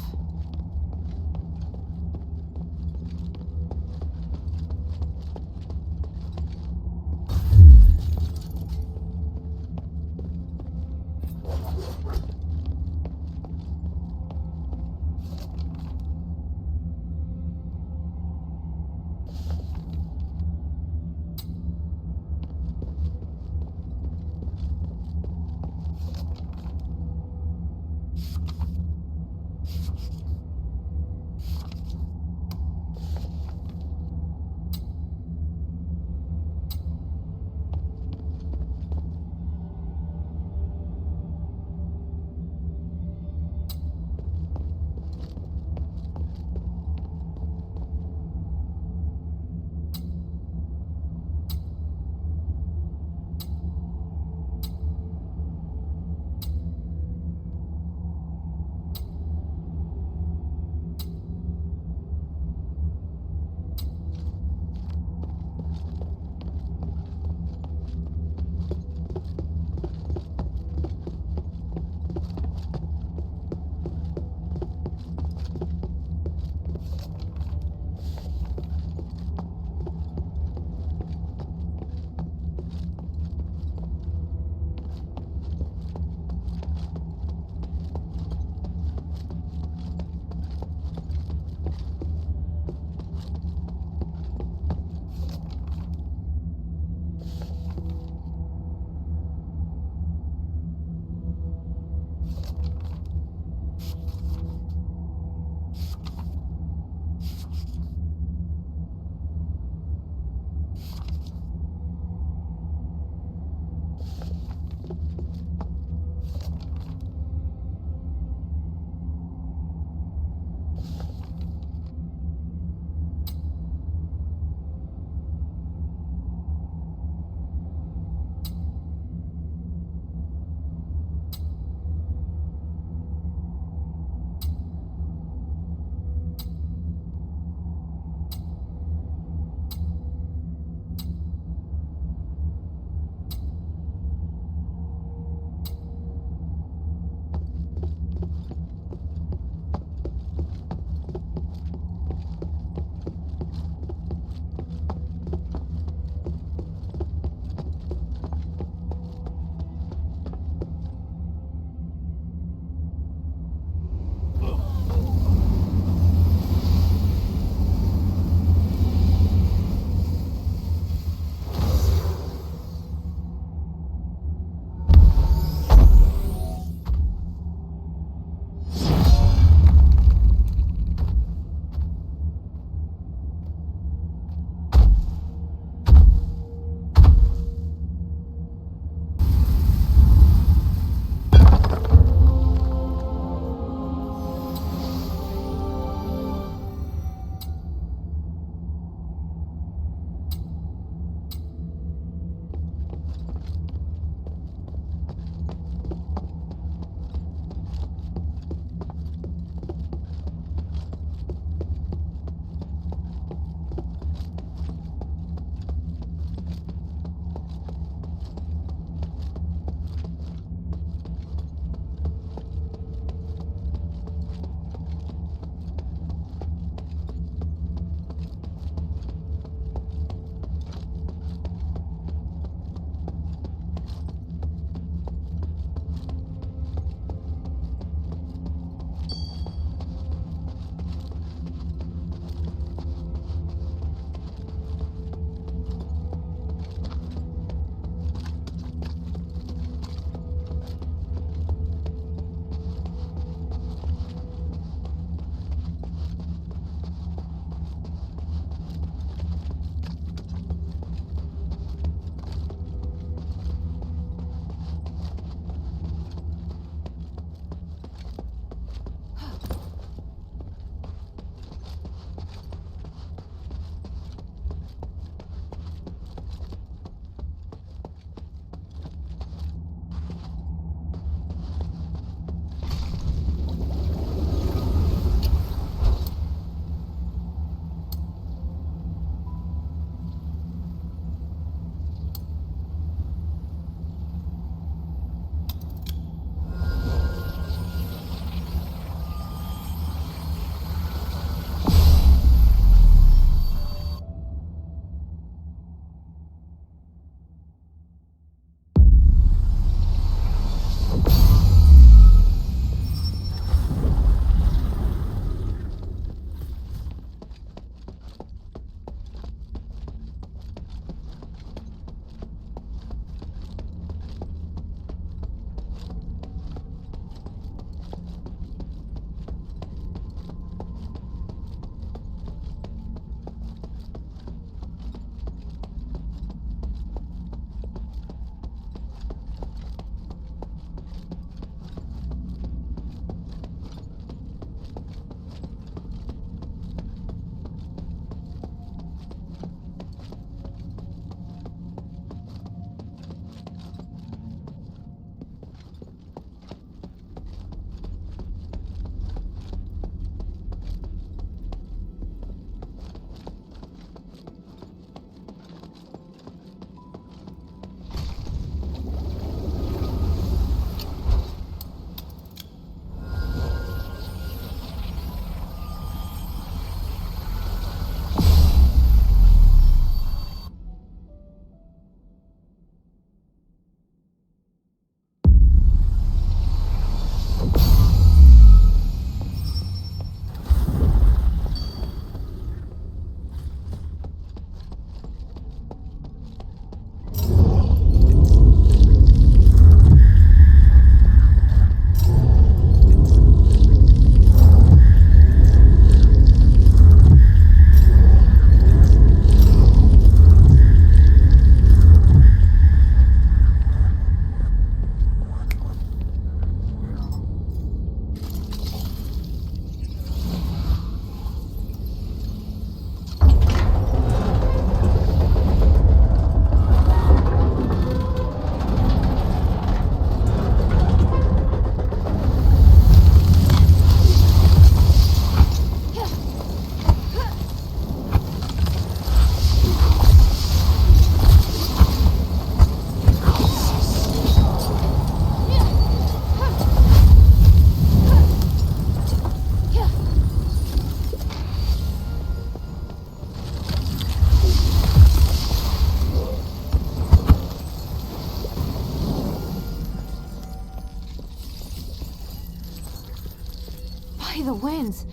winds.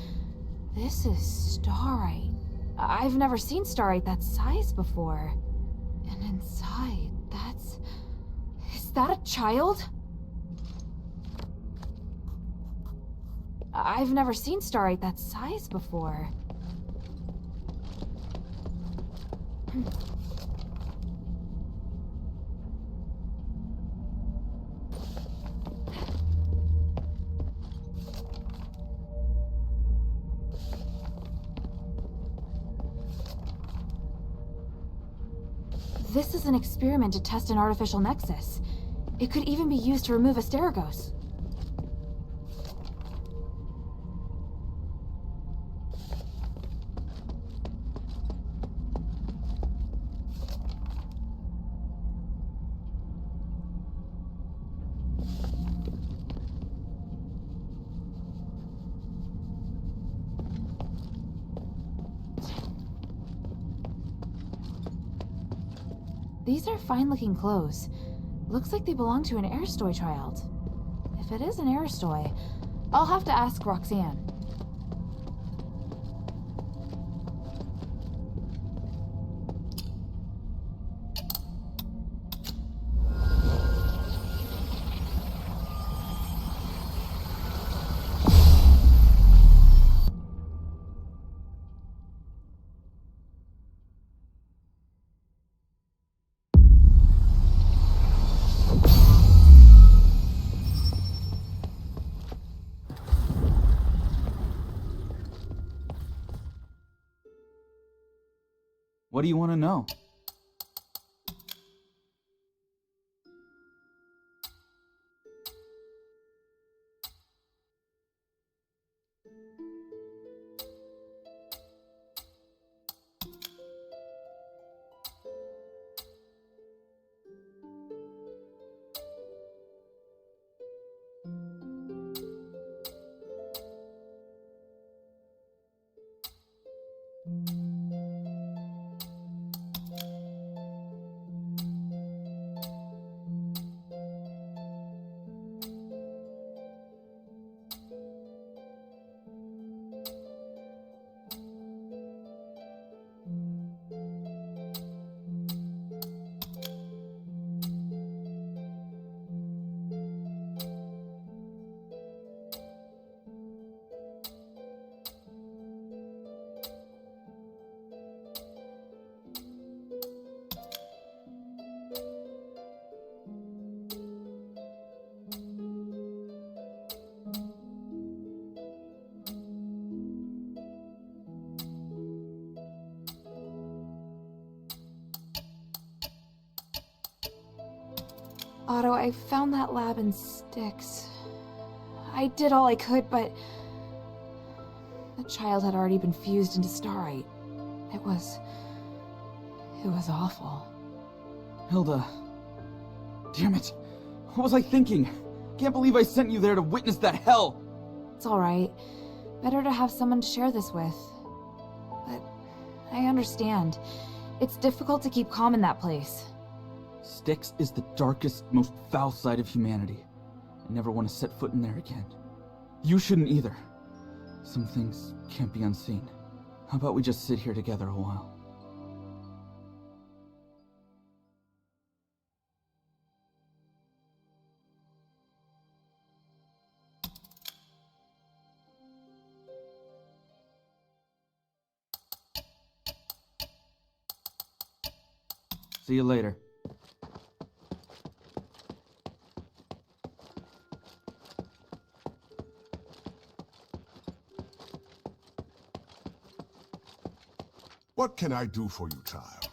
This is starite. I've never seen starite that size before. And inside, that's... Is that a child? I've never seen starite that size before. This is an experiment to test an artificial nexus. It could even be used to remove Asterigos. These are fine-looking clothes. Looks like they belong to an Aristoy child. If it is an Aristoy, I'll have to ask Roxanne. What do you want to know? Otto, I found that lab in Stix. I did all I could, but the child had already been fused into starite. It was awful. Hilda. Damn it. What was I thinking? Can't believe I sent you there to witness that hell. It's alright. Better to have someone to share this with. But I understand. It's difficult to keep calm in that place. Stix is the darkest, most foul side of humanity. I never want to set foot in there again. You shouldn't either. Some things can't be unseen. How about we just sit here together a while? See you later. What can I do for you, child?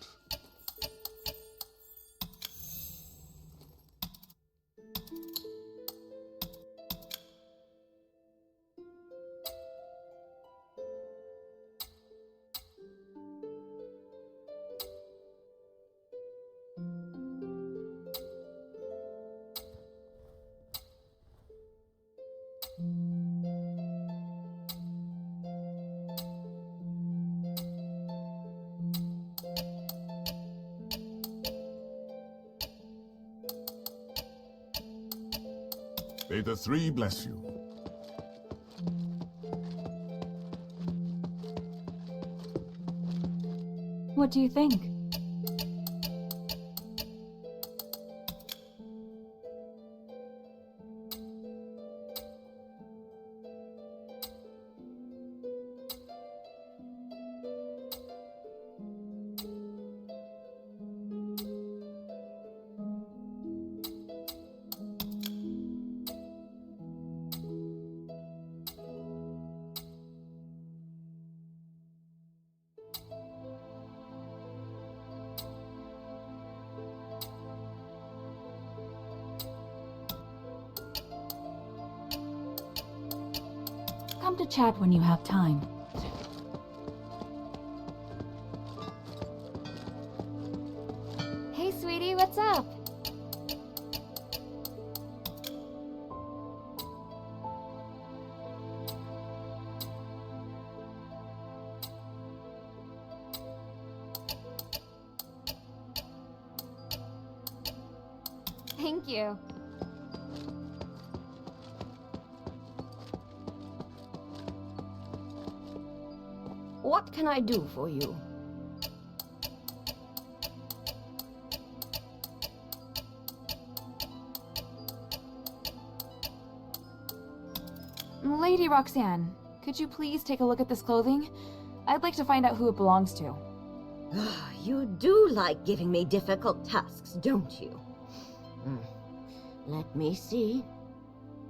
May the three bless you. What do you think? Come to chat when you have time. Hey, sweetie, what's up? Thank you. What can I do for you? Lady Roxanne, could you please take a look at this clothing? I'd like to find out who it belongs to. You do like giving me difficult tasks, don't you? Let me see.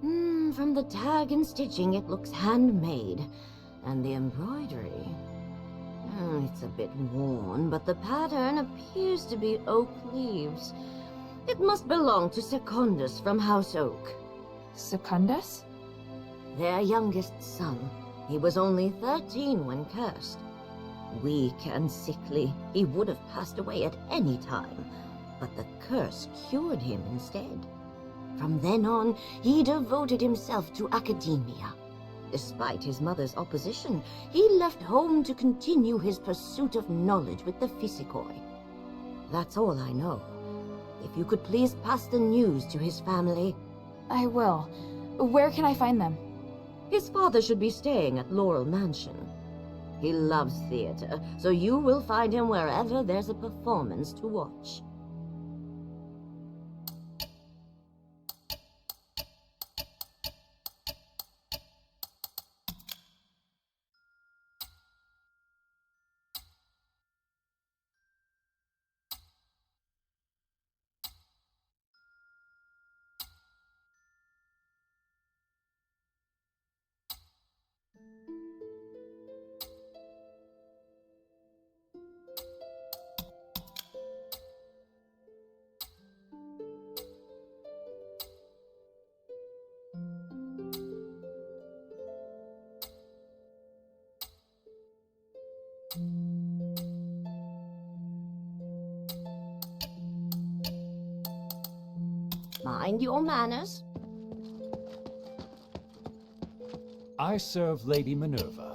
From the tag and stitching, it looks handmade. And the embroidery... it's a bit worn, but the pattern appears to be oak leaves. It must belong to Secundus from House Oak. Secundus? Their youngest son. He was only 13 when cursed. Weak and sickly, he would have passed away at any time, but the curse cured him instead. From then on, he devoted himself to academia. Despite his mother's opposition, he left home to continue his pursuit of knowledge with the Physicoid. That's all I know. If you could please pass the news to his family. I will. Where can I find them? His father should be staying at Laurel Mansion. He loves theater, so you will find him wherever there's a performance to watch. Mind your manners. I serve Lady Minerva.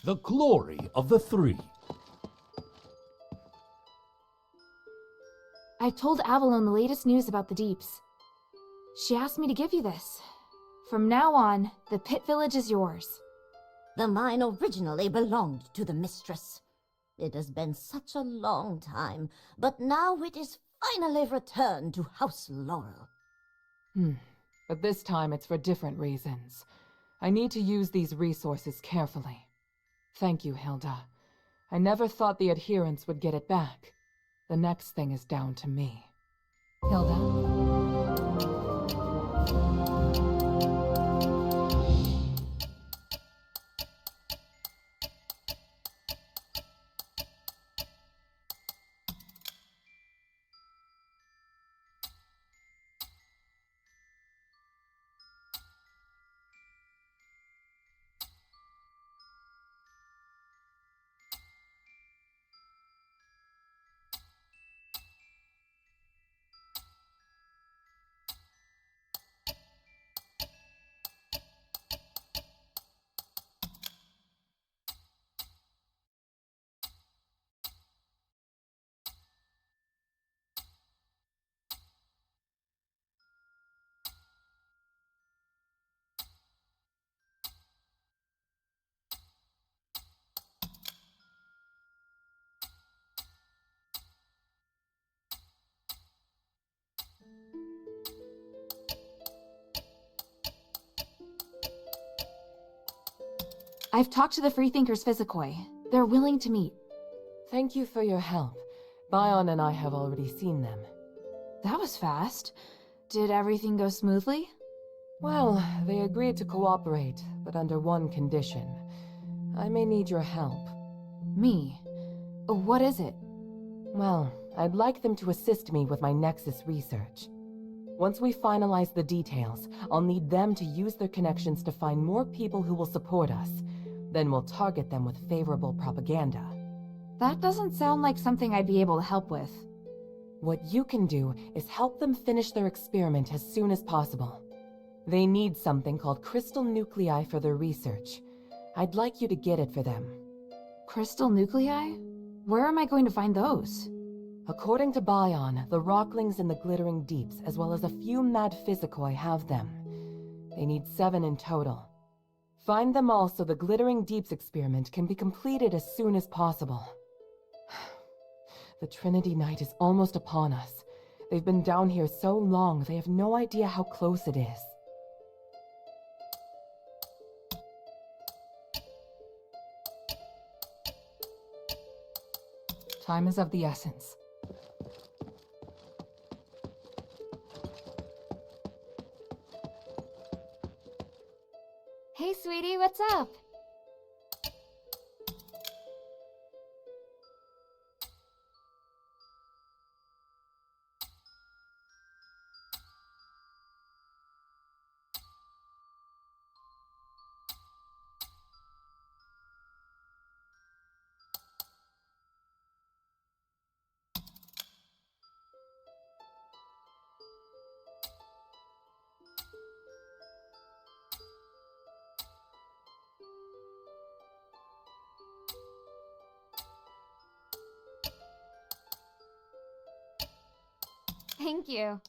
The glory of the three. I told Avalon the latest news about the Deeps. She asked me to give you this. From now on, the Pit Village is yours. The mine originally belonged to the mistress. It has been such a long time, but now it is finally returned to House Laurel. But this time it's for different reasons. I need to use these resources carefully. Thank you, Hilda. I never thought the adherents would get it back. The next thing is down to me. Hilda? I've talked to the Freethinkers Physicoi. They're willing to meet. Thank you for your help. Bion and I have already seen them. That was fast. Did everything go smoothly? Well, they agreed to cooperate, but under one condition. I may need your help. Me? What is it? Well, I'd like them to assist me with my Nexus research. Once we finalize the details, I'll need them to use their connections to find more people who will support us. Then we'll target them with favorable propaganda. That doesn't sound like something I'd be able to help with. What you can do is help them finish their experiment as soon as possible. They need something called crystal nuclei for their research. I'd like you to get it for them. Crystal nuclei? Where am I going to find those? According to Bion, the Rocklings in the Glittering Deeps, as well as a few mad Physicoi, have them. They need 7 in total. Find them all so the Glittering Deeps experiment can be completed as soon as possible. The Trinity Night is almost upon us. They've been down here so long, they have no idea how close it is. Time is of the essence. Hey, sweetie, what's up? Thank you.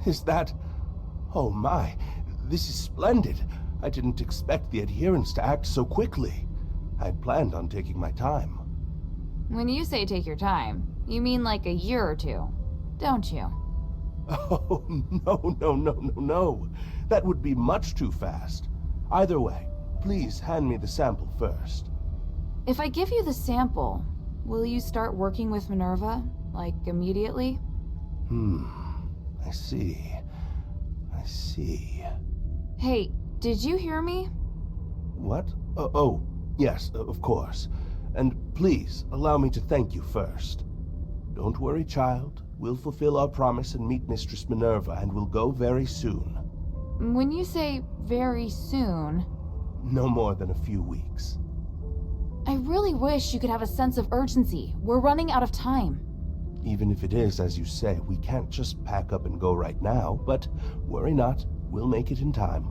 Is that... Oh my, this is splendid. I didn't expect the adherents to act so quickly. I'd planned on taking my time. When you say take your time, you mean like a year or two, don't you? Oh, no. That would be much too fast. Either way, please hand me the sample first. If I give you the sample, will you start working with Minerva, like immediately? I see. Hey, did you hear me? What? Oh, yes, of course. And please, allow me to thank you first. Don't worry, child. We'll fulfill our promise and meet Mistress Minerva, and we'll go very soon. When you say very soon... No more than a few weeks. I really wish you could have a sense of urgency. We're running out of time. Even if it is, as you say, we can't just pack up and go right now, but worry not, we'll make it in time.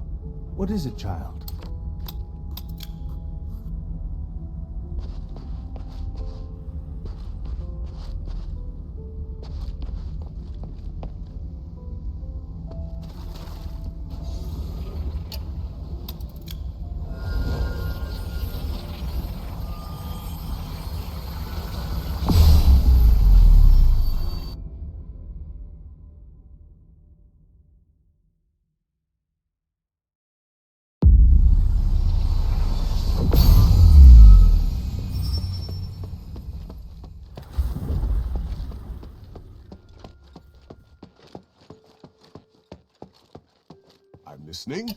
What is it, child? I'm listening.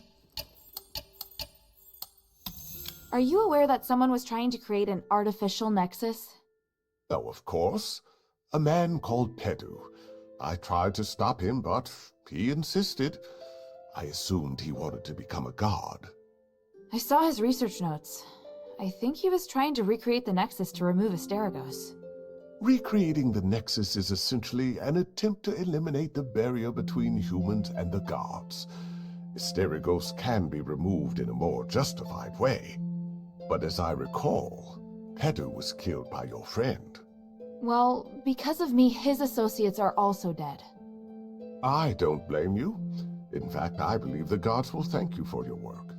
Are you aware that someone was trying to create an artificial nexus? Oh, of course. A man called Pedu. I tried to stop him, but he insisted. I assumed he wanted to become a god. I saw his research notes. I think he was trying to recreate the nexus to remove Asterigos. Recreating the Nexus is essentially an attempt to eliminate the barrier between humans and the gods. Asterigos can be removed in a more justified way. But as I recall, Pedu was killed by your friend. Well, because of me, his associates are also dead. I don't blame you. In fact, I believe the gods will thank you for your work.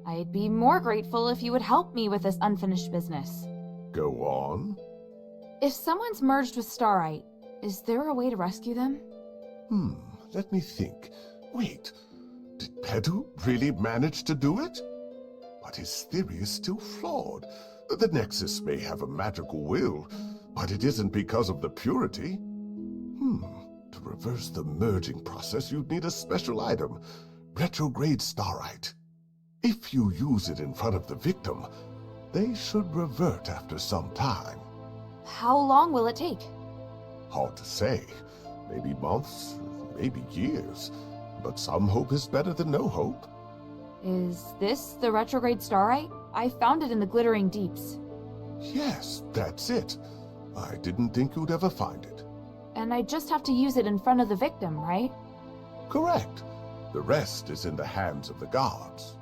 I'd be more grateful if you would help me with this unfinished business. Go on. If someone's merged with Starite, is there a way to rescue them? Let me think. Wait, did Pedu really manage to do it? But his theory is still flawed. The Nexus may have a magical will, but it isn't because of the purity. To reverse the merging process, you'd need a special item, retrograde Starite. If you use it in front of the victim, they should revert after some time. How long will it take? Hard to say. Maybe months, maybe years. But some hope is better than no hope. Is this the retrograde Starite? I found it in the Glittering Deeps. Yes, that's it. I didn't think you'd ever find it. And I just have to use it in front of the victim, right? Correct. The rest is in the hands of the gods.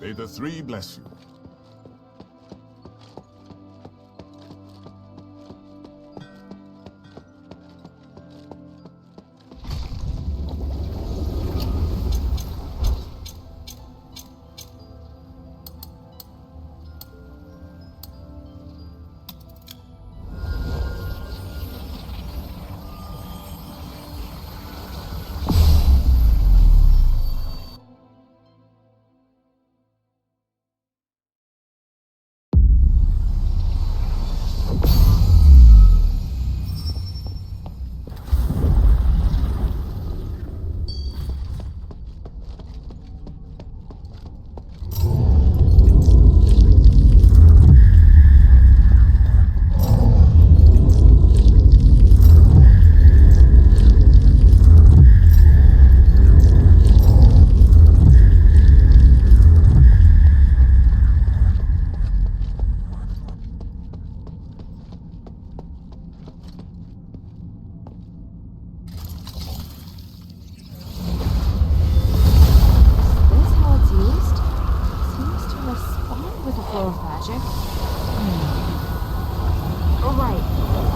May the three bless you.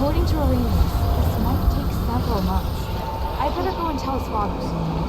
According to Aurelius, this might take several months. I'd better go and tell his father something.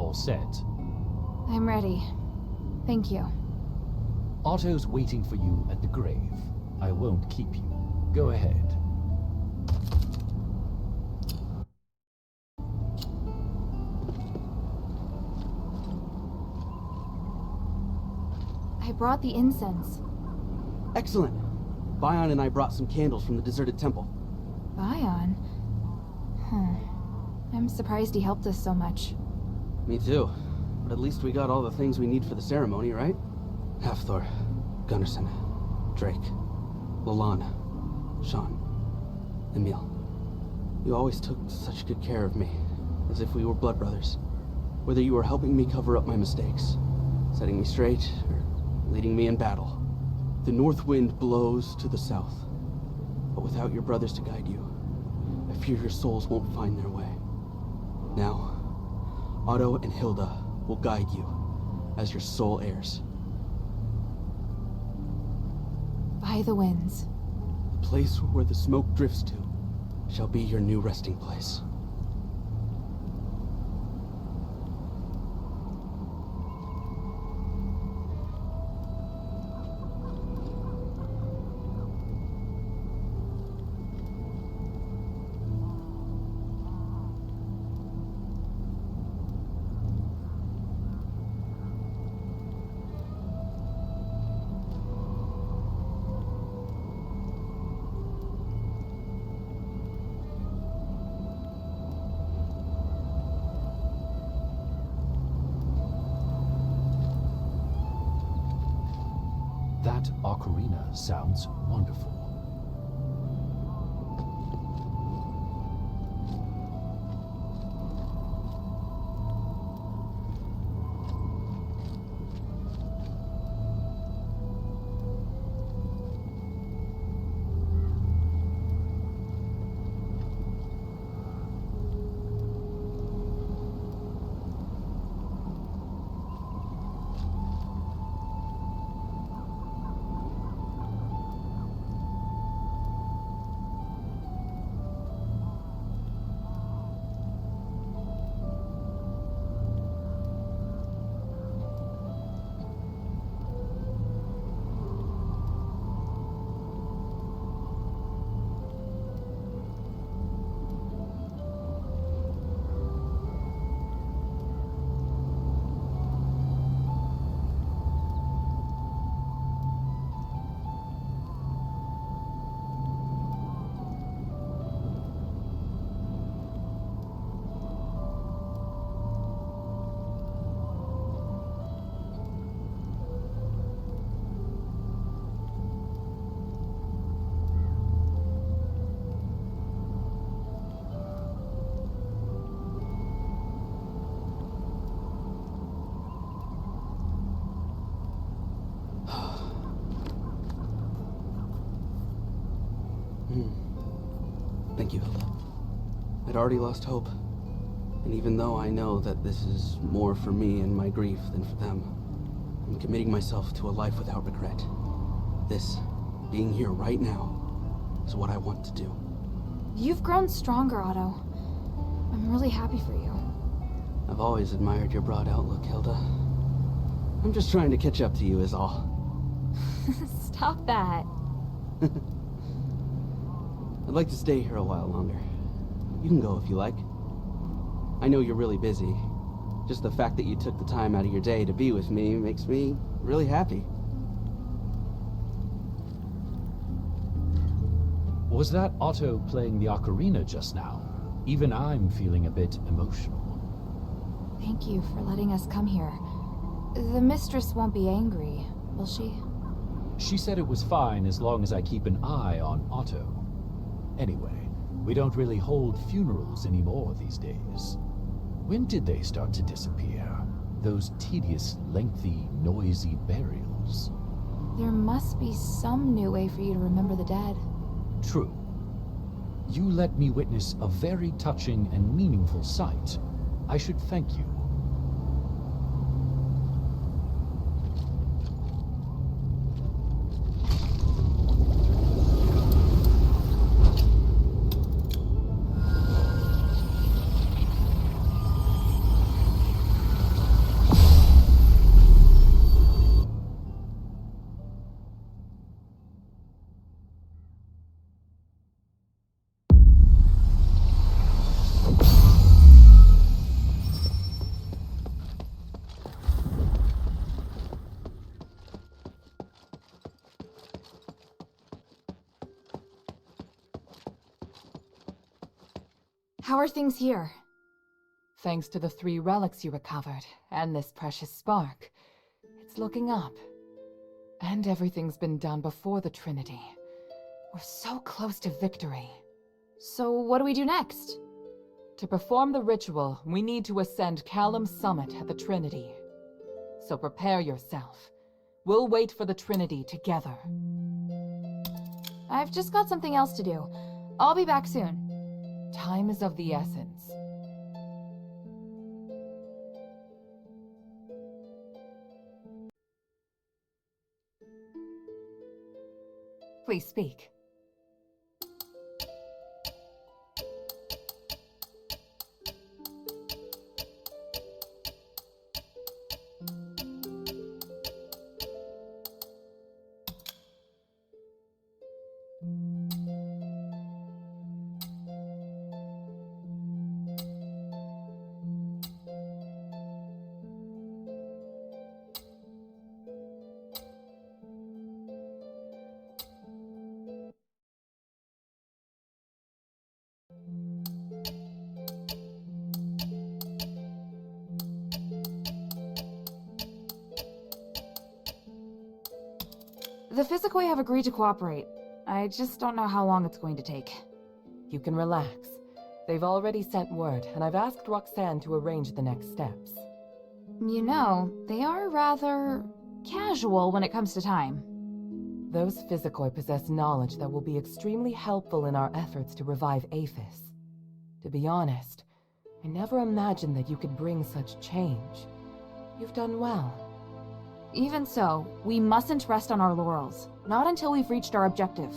all set. I'm ready. Thank you. Otto's waiting for you at the grave. I won't keep you. Go ahead. I brought the incense. Excellent. Bion and I brought some candles from the deserted temple. Bion? I'm surprised he helped us so much. Me too. But at least we got all the things we need for the ceremony, right? Hafthor, Gunnarsson, Drake, Lalan, Sean, Emil. You always took such good care of me, as if we were blood brothers. Whether you were helping me cover up my mistakes, setting me straight, or leading me in battle. The north wind blows to the south, but without your brothers to guide you, I fear your souls won't find their way. Now, Otto and Hilda will guide you as your sole heirs. By the winds. The place where the smoke drifts to shall be your new resting place. That ocarina sounds wonderful. Thank you, Hilda. I'd already lost hope. And even though I know that this is more for me and my grief than for them, I'm committing myself to a life without regret. This, being here right now, is what I want to do. You've grown stronger, Otto. I'm really happy for you. I've always admired your broad outlook, Hilda. I'm just trying to catch up to you is all. Stop that. I'd like to stay here a while longer. You can go if you like. I know you're really busy. Just the fact that you took the time out of your day to be with me makes me really happy. Was that Otto playing the ocarina just now? Even I'm feeling a bit emotional. Thank you for letting us come here. The mistress won't be angry, will she? She said it was fine as long as I keep an eye on Otto. Anyway, we don't really hold funerals anymore these days. When did they start to disappear? Those tedious, lengthy, noisy burials. There must be some new way for you to remember the dead. True. You let me witness a very touching and meaningful sight. I should thank you. How are things here? Thanks to the 3 relics you recovered, and this precious spark, it's looking up. And everything's been done before the Trinity. We're so close to victory. So what do we do next? To perform the ritual, we need to ascend Callum's summit at the Trinity. So prepare yourself. We'll wait for the Trinity together. I've just got something else to do. I'll be back soon. Time is of the essence. Please speak. The Physicoi have agreed to cooperate. I just don't know how long it's going to take. You can relax. They've already sent word, and I've asked Roxanne to arrange the next steps. You know, they are rather casual when it comes to time. Those Physicoi possess knowledge that will be extremely helpful in our efforts to revive Aphis. To be honest, I never imagined that you could bring such change. You've done well. Even so, we mustn't rest on our laurels. Not until we've reached our objective.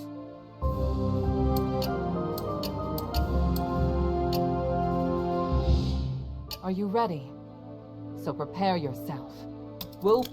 Are you ready? So prepare yourself. We'll...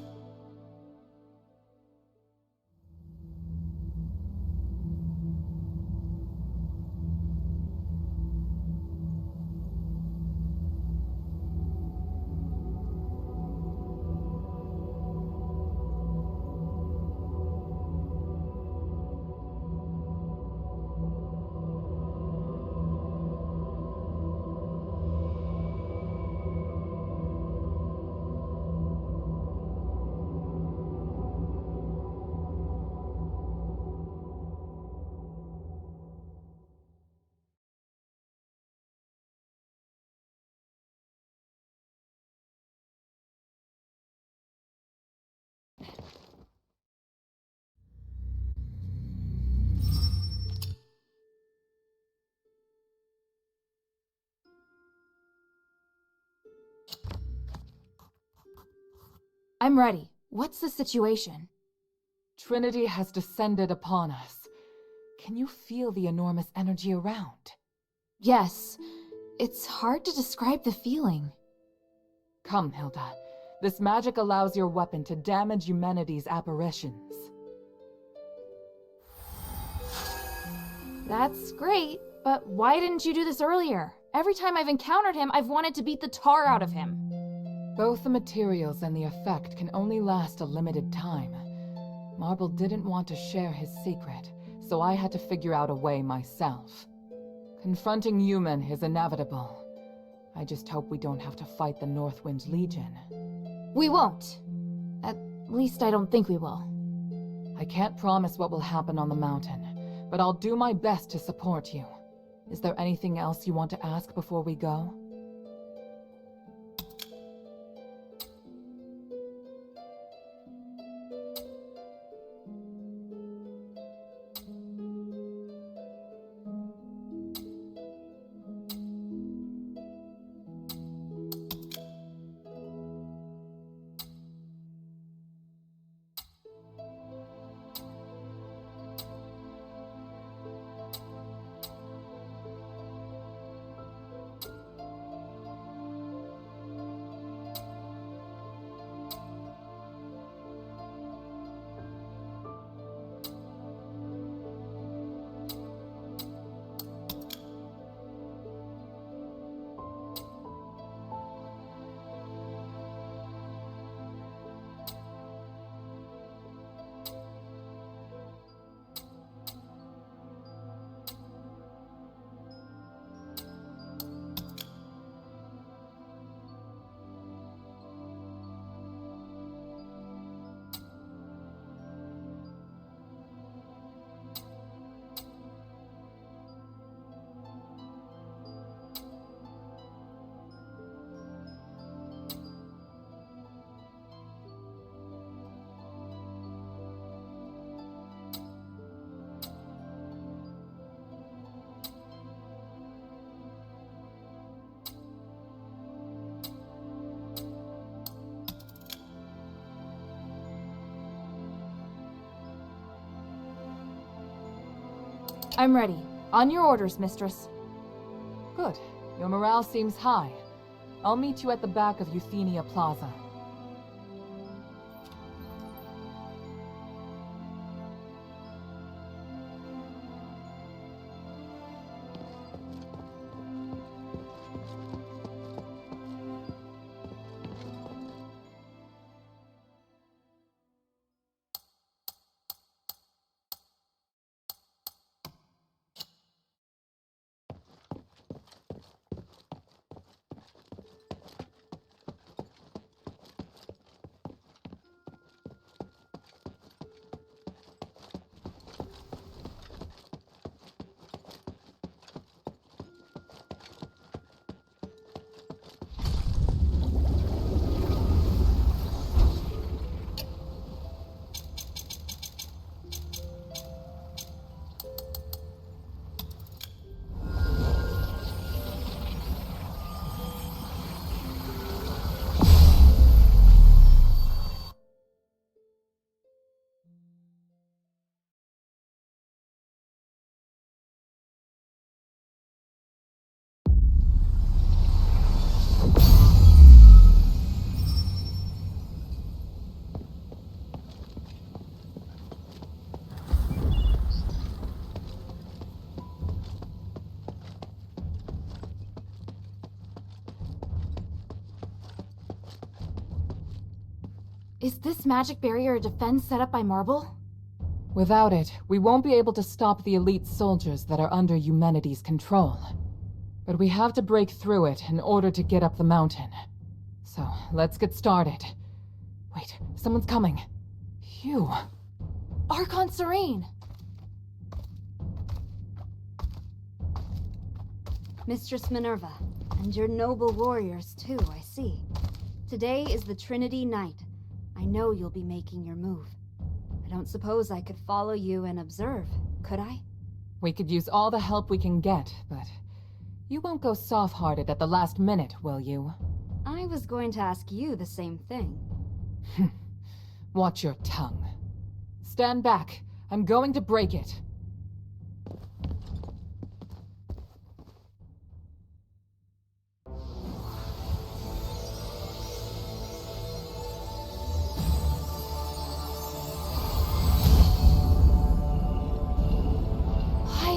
I'm ready. What's the situation? Trinity has descended upon us. Can you feel the enormous energy around? Yes. It's hard to describe the feeling. Come, Hilda. This magic allows your weapon to damage humanity's apparitions. That's great, but why didn't you do this earlier? Every time I've encountered him, I've wanted to beat the tar out of him. Both the materials and the effect can only last a limited time. Marble didn't want to share his secret, so I had to figure out a way myself. Confronting human is inevitable. I just hope we don't have to fight the Northwind Legion. We won't. At least I don't think we will. I can't promise what will happen on the mountain, but I'll do my best to support you. Is there anything else you want to ask before we go? I'm ready. On your orders, mistress. Good. Your morale seems high. I'll meet you at the back of Euthenia Plaza. Is this magic barrier a defense set up by Marble? Without it, we won't be able to stop the elite soldiers that are under Eumenides' control. But we have to break through it in order to get up the mountain. So, let's get started. Wait, someone's coming. Phew. Archon Serene! Mistress Minerva, and your noble warriors too, I see. Today is the Trinity Night. I know you'll be making your move. I don't suppose I could follow you and observe, could I? We could use all the help we can get, but you won't go soft-hearted at the last minute, will you? I was going to ask you the same thing. Watch your tongue. Stand back. I'm going to break it.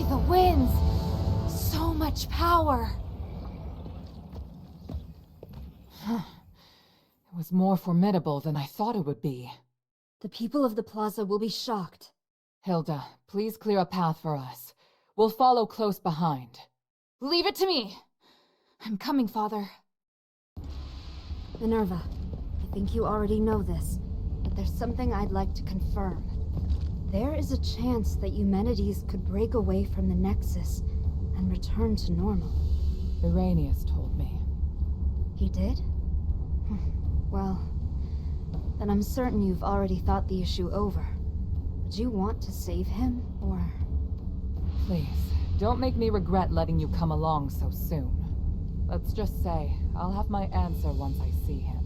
The winds! So much power! It was more formidable than I thought it would be. The people of the plaza will be shocked. Hilda, please clear a path for us. We'll follow close behind. Leave it to me! I'm coming, Father. Minerva, I think you already know this, but there's something I'd like to confirm. There is a chance that Eumenides could break away from the Nexus and return to normal. Iranius told me. He did? Well, then I'm certain you've already thought the issue over. Would you want to save him, or...? Please, don't make me regret letting you come along so soon. Let's just say, I'll have my answer once I see him.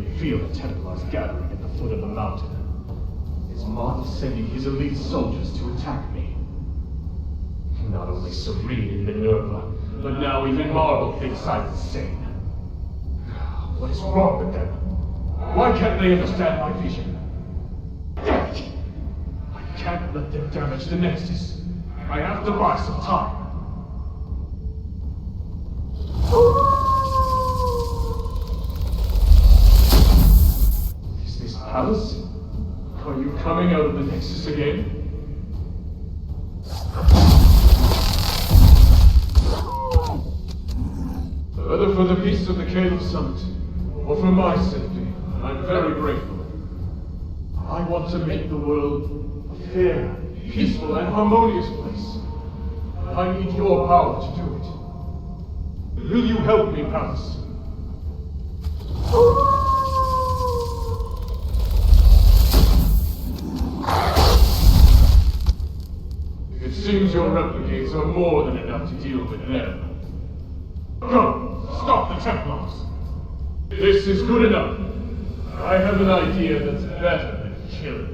can feel the Templars gathering at the foot of the mountain. Is Mott sending his elite soldiers to attack me? Not only Serene and Minerva, but now even Marble thinks I'm insane. What is wrong with them? Why can't they understand my vision? Damn it! I can't let them damage the Nexus. I have to buy some time. Is this Palace? Are you coming out of the Nexus again? Whether for the peace of the Caleb Summit, or for my safety, I'm very grateful. I want to make the world a fair, peaceful, and harmonious place. I need your power to do it. Will you help me, Palace? It seems your replicates are more than enough to deal with them. Go! Stop the Templars! This is good enough. I have an idea that's better than killing them.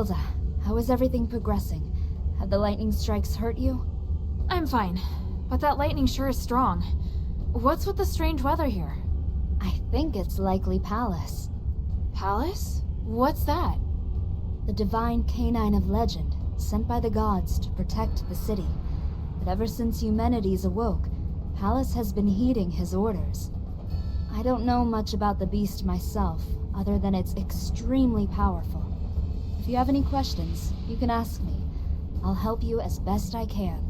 Matilda, how is everything progressing? Have the lightning strikes hurt you? I'm fine, but that lightning sure is strong. What's with the strange weather here? I think it's likely Pallas. Pallas? What's that? The divine canine of legend, sent by the gods to protect the city. But ever since Eumenides awoke, Pallas has been heeding his orders. I don't know much about the beast myself, other than it's extremely powerful. If you have any questions, you can ask me. I'll help you as best I can.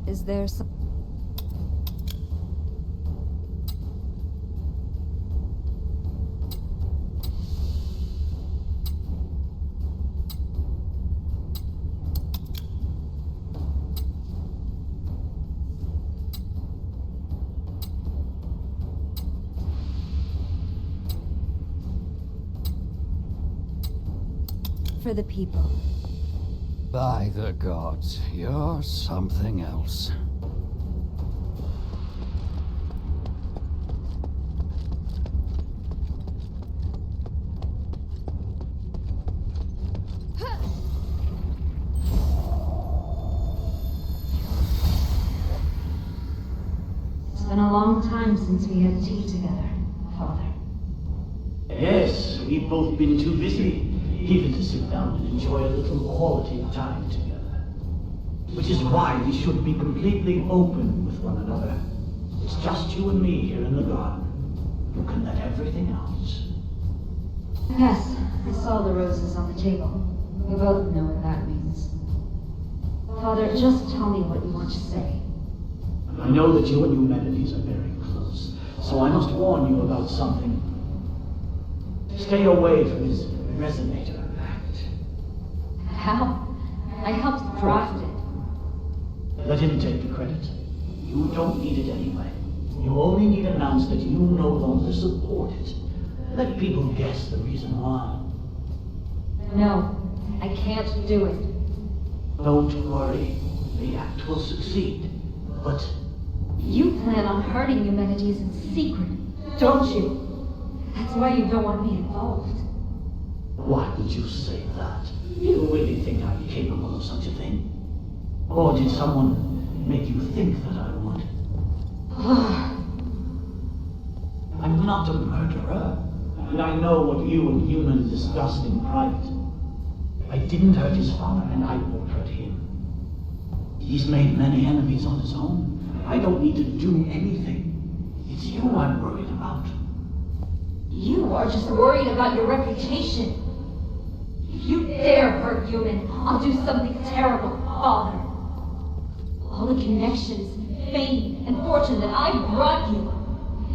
Is there some... For the people. By the gods, you're something else. It's been a long time since we had tea together, Father. Yes, we've both been too busy, even to sit down and enjoy a little quality time together. Which is why we should be completely open with one another. It's just you and me here in the garden. You can let everything out. Yes, I saw the roses on the table. We both know what that means. Father, just tell me what you want to say. I know that you and Eumenides are very close, so I must warn you about something. Stay away from his resonator act. How? I helped draft it. Let him take the credit. You don't need it anyway. You only need to announce that you no longer support it. Let people guess the reason why. No, I can't do it. Don't worry. The act will succeed. But... You plan on hurting Eumenides in secret, don't you? That's why you don't want me involved. Why would you say that? You really think I'm capable of such a thing? Or did someone make you think that I would? I'm not a murderer, and I know what you and humans discussed in private. I didn't hurt his father, and I won't hurt him. He's made many enemies on his own. I don't need to do anything. It's you I'm worried about. You are just worried about your reputation. If you dare hurt human, I'll do something terrible, Father. All the connections, fame, and fortune that I brought you,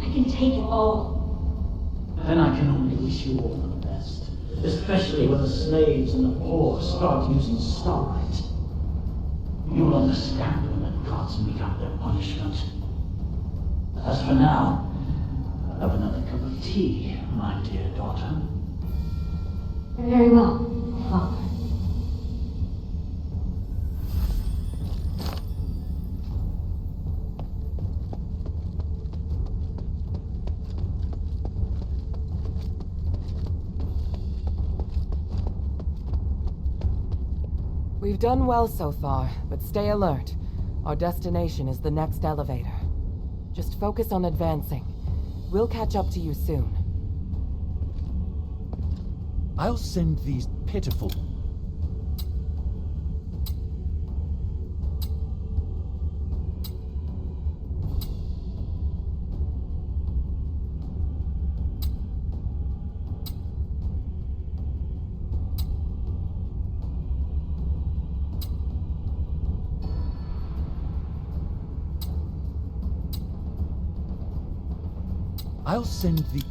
I can take it all. Then I can only wish you all the best. Especially when the slaves and the poor start using starlight. You'll understand when the gods mete out their punishment. As for now, have another cup of tea, my dear daughter. Very well, Father. We've done well so far, but stay alert. Our destination is the next elevator. Just focus on advancing. We'll catch up to you soon. I'll send these pitiful... I'll send the...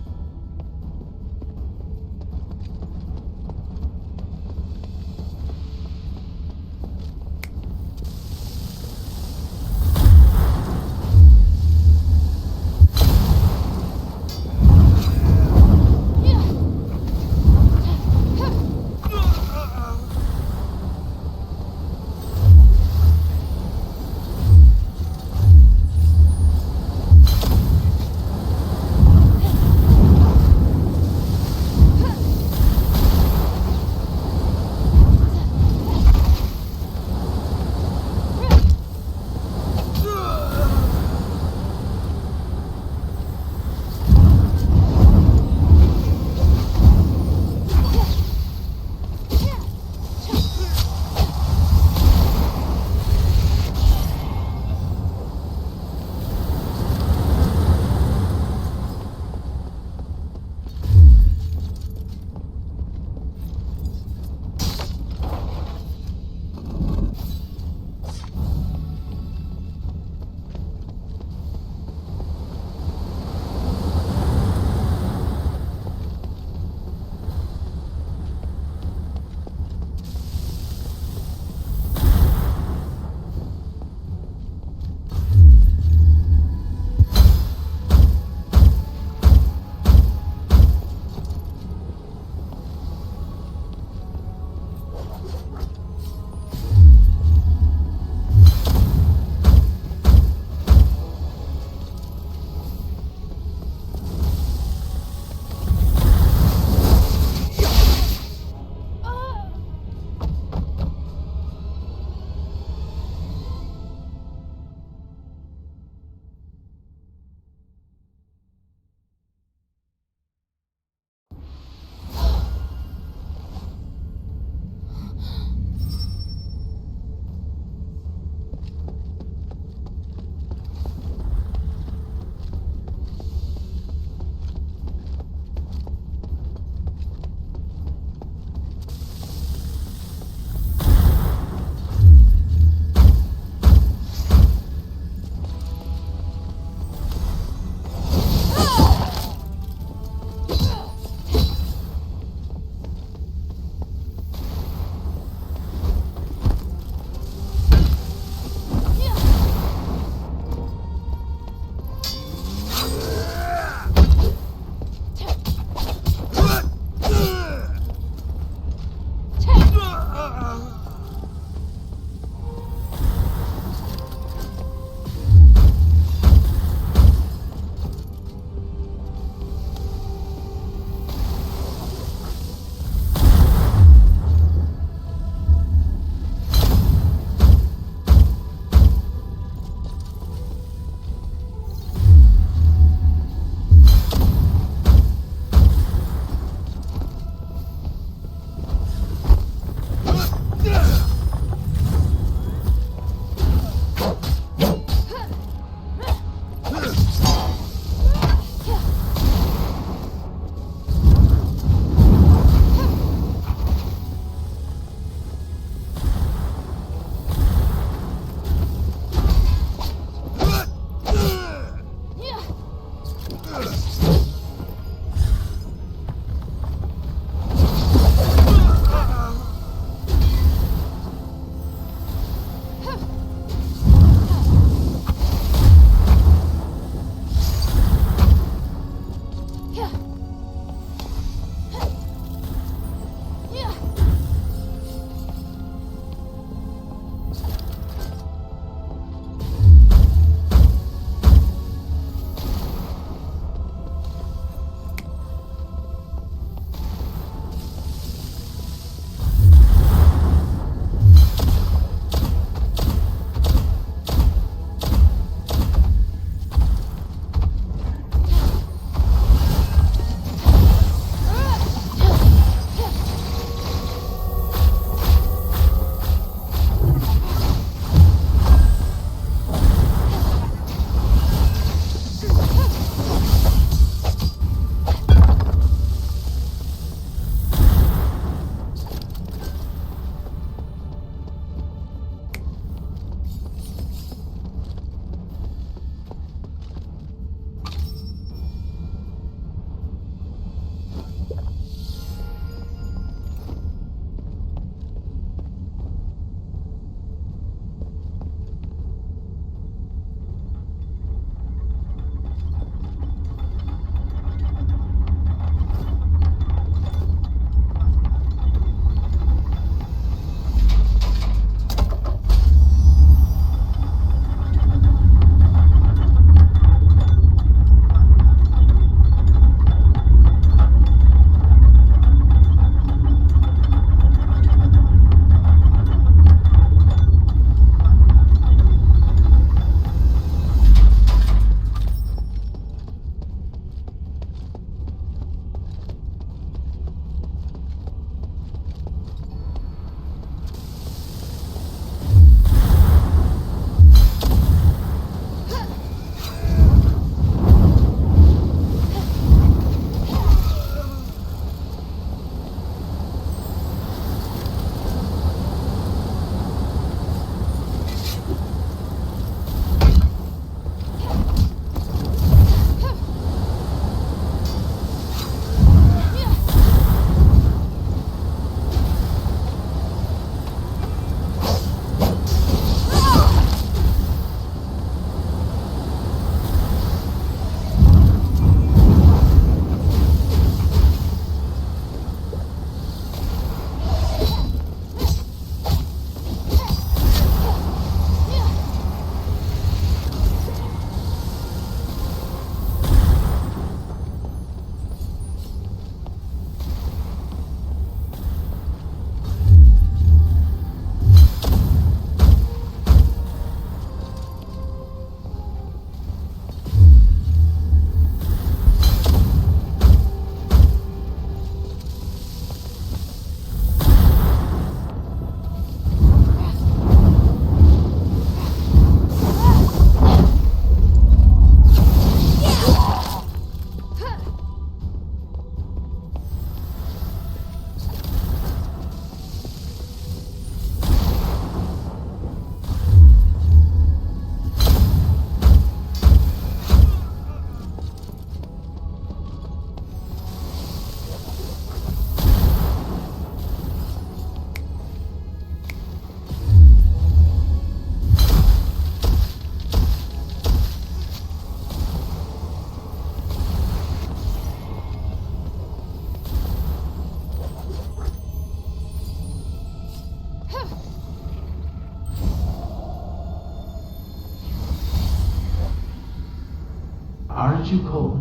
Aren't you cold?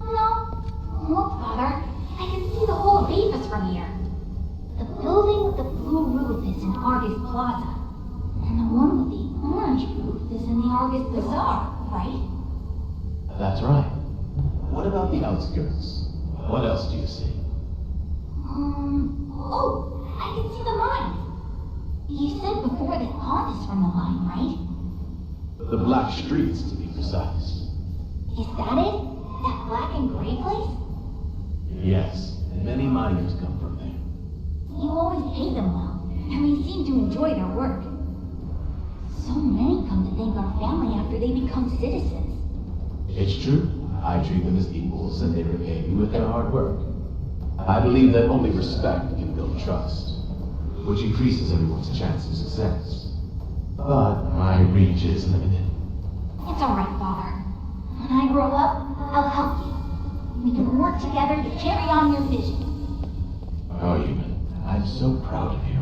No. Look, Father. I can see the whole of Avis from here. The building with the blue roof is in Argus Plaza. And the one with the orange roof is in the Argus Bazaar, right? That's right. What about the outskirts? What else do you see? Oh, I can see the mine. You said before that Pond is from the mine, right? The Black Streets, to be precise. Is that it? That black and gray place? Yes, many miners come from there. You always pay them well, and they seem to enjoy their work. So many come to thank our family after they become citizens. It's true. I treat them as equals, and they repay me with their hard work. I believe that only respect can build trust, which increases everyone's chance of success. But my reach is limited. It's alright, Father. When I grow up, I'll help you. We can work together to carry on your vision. Oh, Eamon, I'm so proud of you.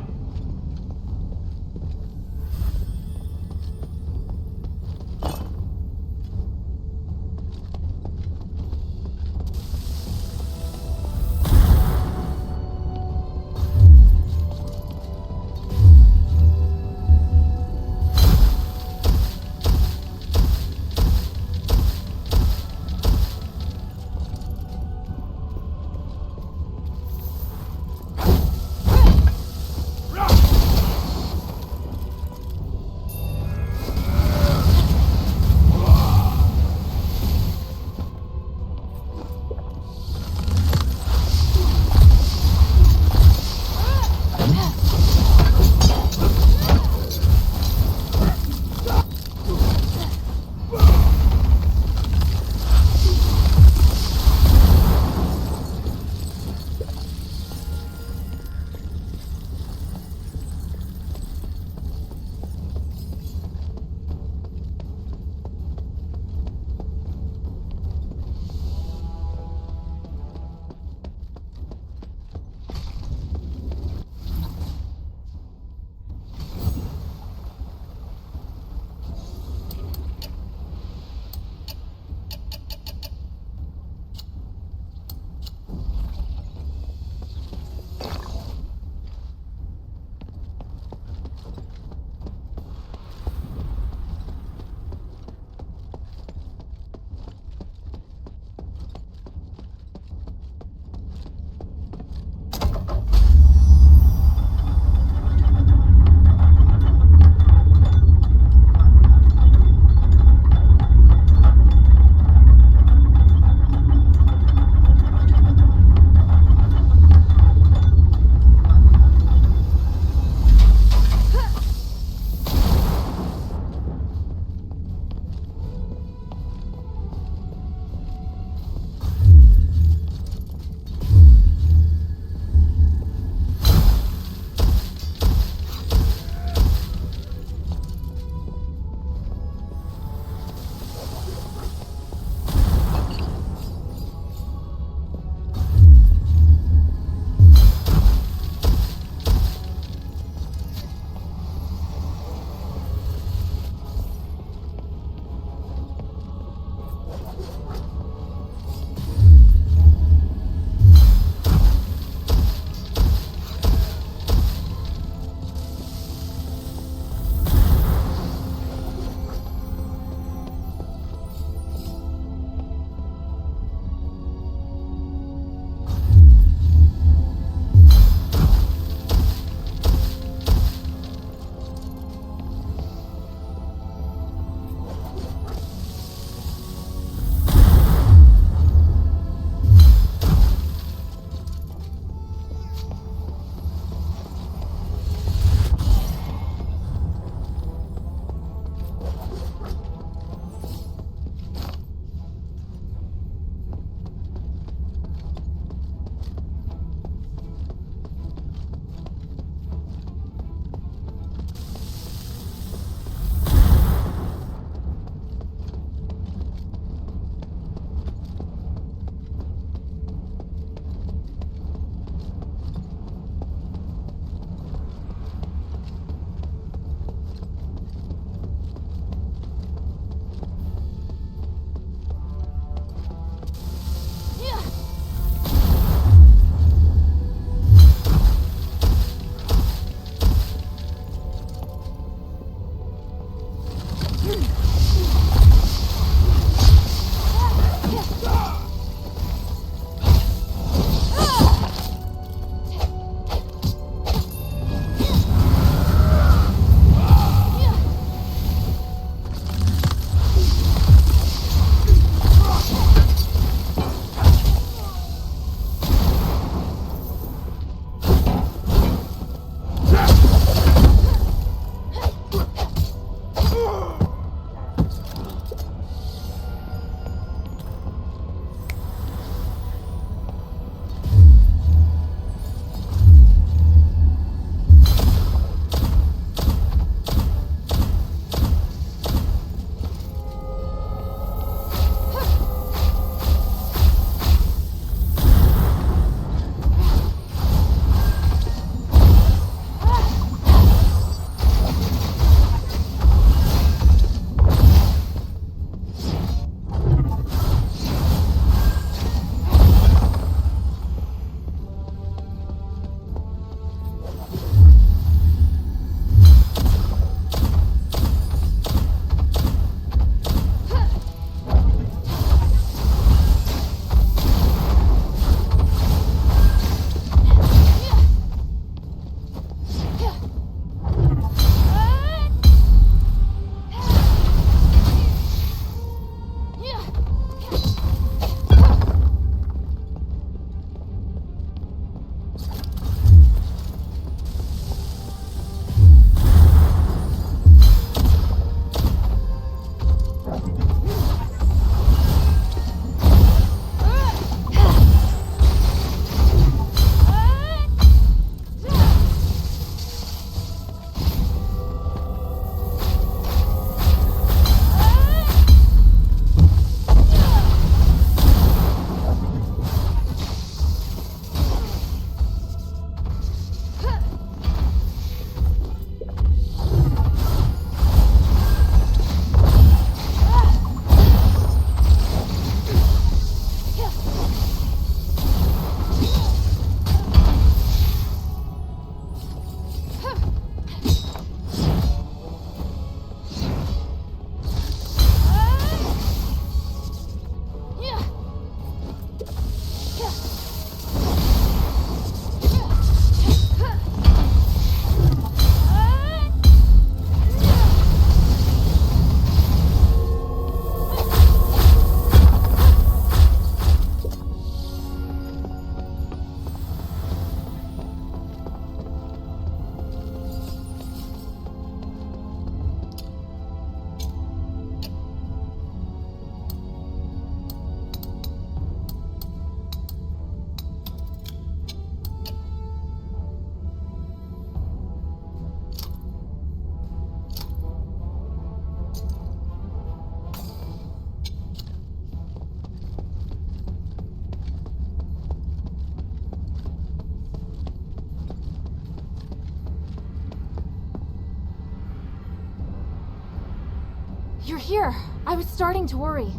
You're here. I was starting to worry.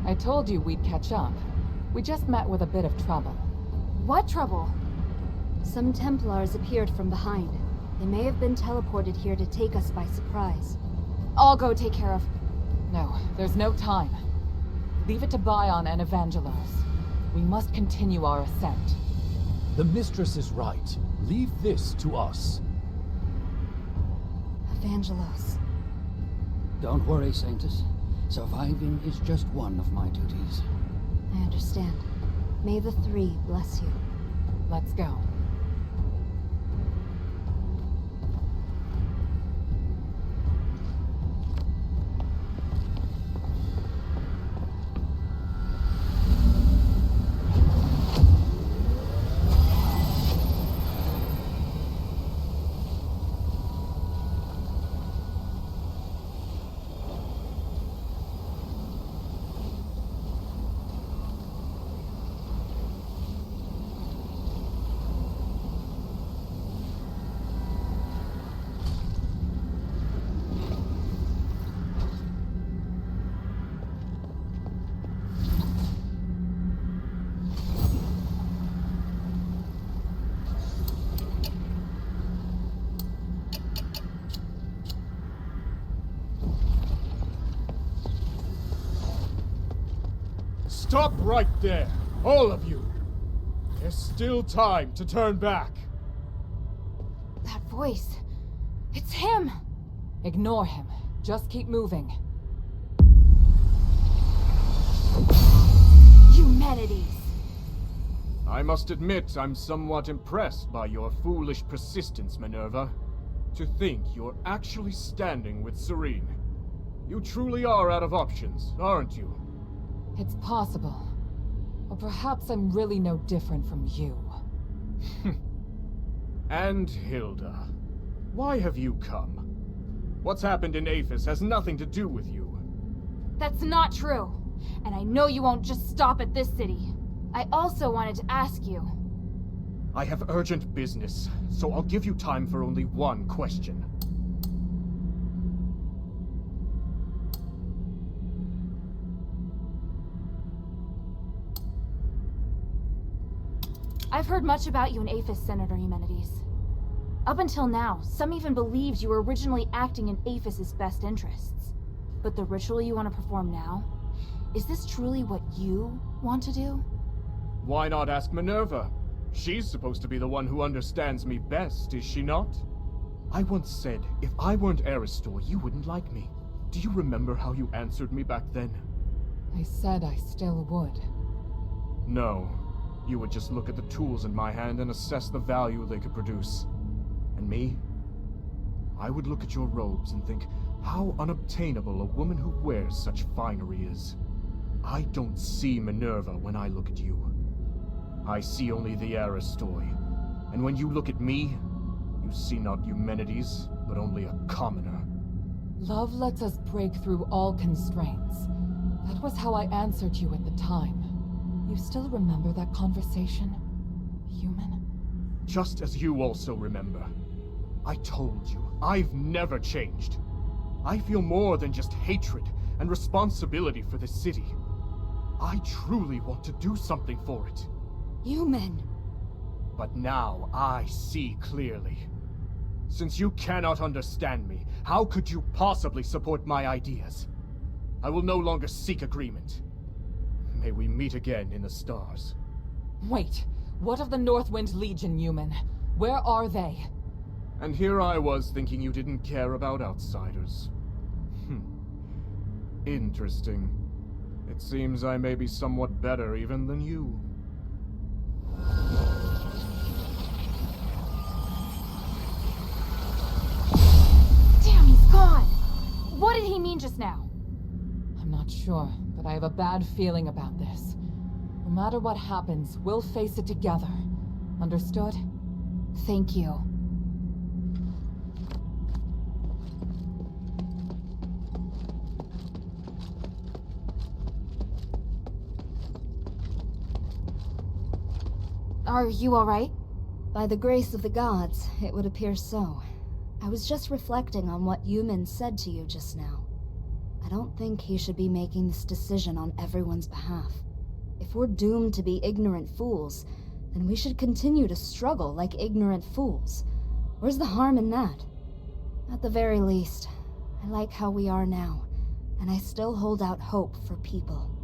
I told you we'd catch up. We just met with a bit of trouble. What trouble? Some Templars appeared from behind. They may have been teleported here to take us by surprise. I'll go take care of. No, there's no time. Leave it to Bion and Evangelos. We must continue our ascent. The mistress is right. Leave this to us. Evangelos. Don't worry, Saintus. Surviving is just one of my duties. I understand. May the Three bless you. Let's go. Stop right there, all of you! There's still time to turn back. That voice. It's him! Ignore him. Just keep moving. Humanities! I must admit I'm somewhat impressed by your foolish persistence, Minerva. To think you're actually standing with Serene. You truly are out of options, aren't you? It's possible. Or perhaps I'm really no different from you. And Hilda. Why have you come? What's happened in Aphis has nothing to do with you. That's not true. And I know you won't just stop at this city. I also wanted to ask you. I have urgent business, so I'll give you time for only one question. I've heard much about you in Aphis, Senator Eumenides. Up until now, some even believed you were originally acting in Aphis's best interests. But the ritual you want to perform now? Is this truly what you want to do? Why not ask Minerva? She's supposed to be the one who understands me best, is she not? I once said, if I weren't Aristor, you wouldn't like me. Do you remember how you answered me back then? I said I still would. No. You would just look at the tools in my hand and assess the value they could produce. And me? I would look at your robes and think how unobtainable a woman who wears such finery is. I don't see Minerva when I look at you. I see only the Aristoi. And when you look at me, you see not Eumenides, but only a commoner. Love lets us break through all constraints. That was how I answered you at the time. You still remember that conversation, human? Just as you also remember. I told you, I've never changed. I feel more than just hatred and responsibility for this city. I truly want to do something for it. Human. But now I see clearly. Since you cannot understand me, how could you possibly support my ideas? I will no longer seek agreement. May we meet again in the stars. Wait, what of the Northwind Legion, human? Where are they? And here I was thinking you didn't care about outsiders. Interesting. It seems I may be somewhat better even than you. Damn, he's gone! What did he mean just now? I'm not sure, but I have a bad feeling about this. No matter what happens, we'll face it together. Understood? Thank you. Are you alright? By the grace of the gods, it would appear so. I was just reflecting on what Eumen said to you just now. I don't think he should be making this decision on everyone's behalf. If we're doomed to be ignorant fools, then we should continue to struggle like ignorant fools. Where's the harm in that? At the very least, I like how we are now, and I still hold out hope for people.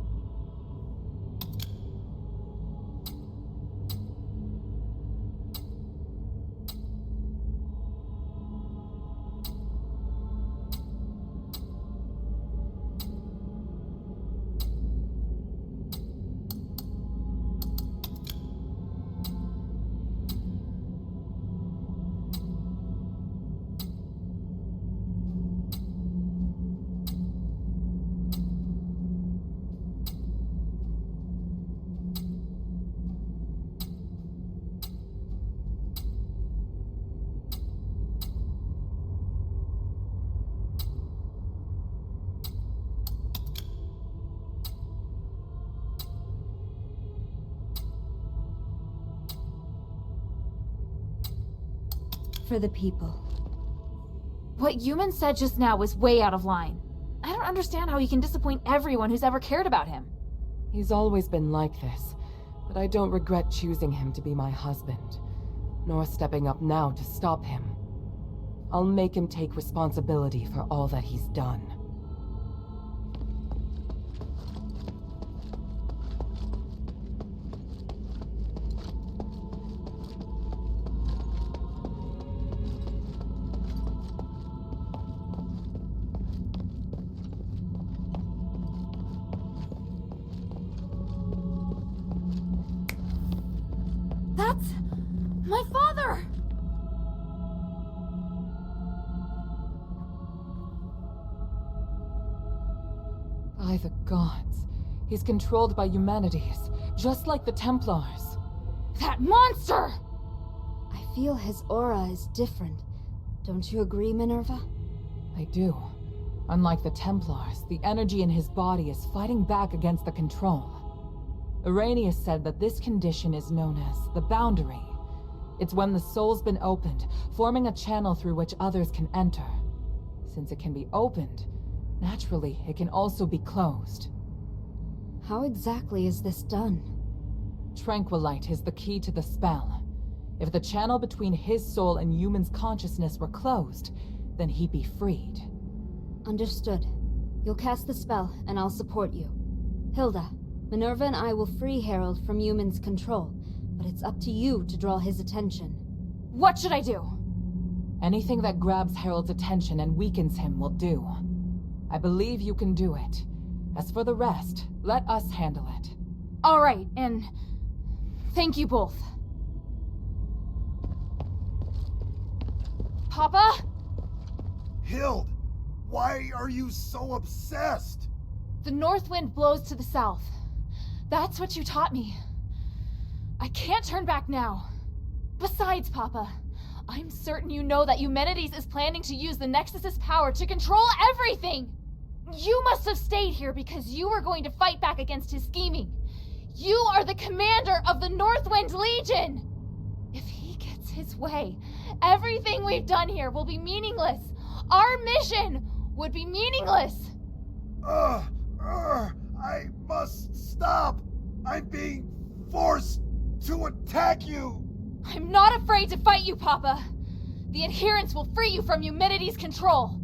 For the people. What Yuman said just now was way out of line. I don't understand how he can disappoint everyone who's ever cared about him. He's always been like this, but I don't regret choosing him to be my husband, nor stepping up now to stop him. I'll make him take responsibility for all that he's done. That's my father! By the gods, he's controlled by humanities, just like the Templars. That monster! I feel his aura is different. Don't you agree, Minerva? I do. Unlike the Templars, the energy in his body is fighting back against the control. Arrhenius said that this condition is known as the boundary. It's when the soul's been opened, forming a channel through which others can enter. Since it can be opened, naturally, it can also be closed. How exactly is this done? Tranquilite is the key to the spell. If the channel between his soul and Yuman's consciousness were closed, then he'd be freed. Understood. You'll cast the spell, and I'll support you. Hilda, Minerva and I will free Harold from Yuman's control, but it's up to you to draw his attention. What should I do? Anything that grabs Harold's attention and weakens him will do. I believe you can do it. As for the rest, let us handle it. All right, and thank you both. Papa? Hild, why are you so obsessed? The north wind blows to the south. That's what you taught me. I can't turn back now. Besides, Papa, I'm certain you know that Eumenides is planning to use the Nexus's power to control everything! You must have stayed here because you were going to fight back against his scheming. You are the commander of the Northwind Legion! If he gets his way, everything we've done here will be meaningless. Our mission would be meaningless. I must stop. I'm being forced to attack you. I'm not afraid to fight you, Papa. The adherents will free you from Eumenides' control.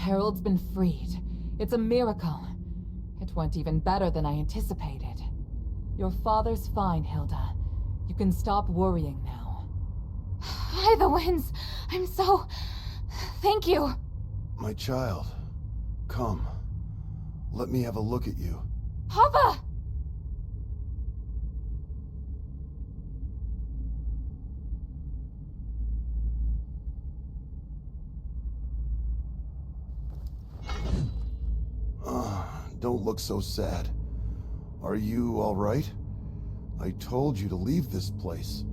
Harold's been freed. It's a miracle. It went even better than I anticipated. Your father's fine, Hilda. You can stop worrying now. By the winds! I'm so... Thank you! My child, come. Let me have a look at you. Papa! Don't look so sad. Are you all right? I told you to leave this place.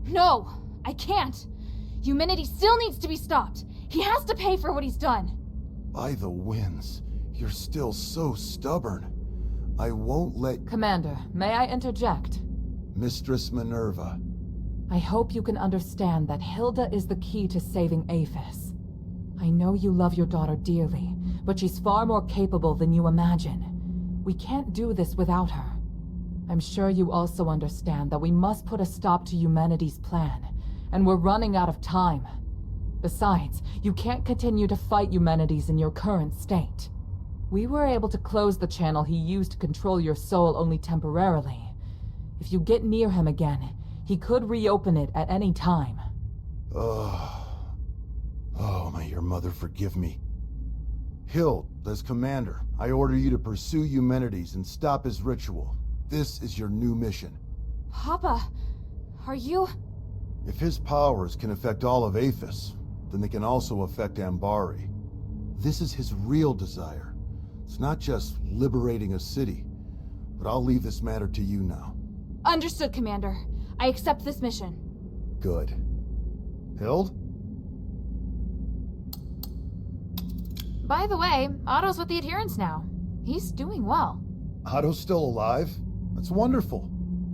No! I can't! Humanity still needs to be stopped! He has to pay for what he's done! By the winds, you're still so stubborn. I won't let... Commander, may I interject? Mistress Minerva. I hope you can understand that Hilda is the key to saving Aphis. I know you love your daughter dearly, but she's far more capable than you imagine. We can't do this without her. I'm sure you also understand that we must put a stop to humanity's plan, and we're running out of time. Besides, you can't continue to fight humanities in your current state. We were able to close the channel he used to control your soul only temporarily. If you get near him again, he could reopen it at any time. Oh, may your mother forgive me. Hild, as commander, I order you to pursue Eumenides and stop his ritual. This is your new mission. Papa, are you... If his powers can affect all of Aphis, then they can also affect Ambari. This is his real desire. It's not just liberating a city, but I'll leave this matter to you now. Understood, Commander. I accept this mission. Good. Hild? By the way, Otto's with the adherents now. He's doing well. Otto's still alive? That's wonderful.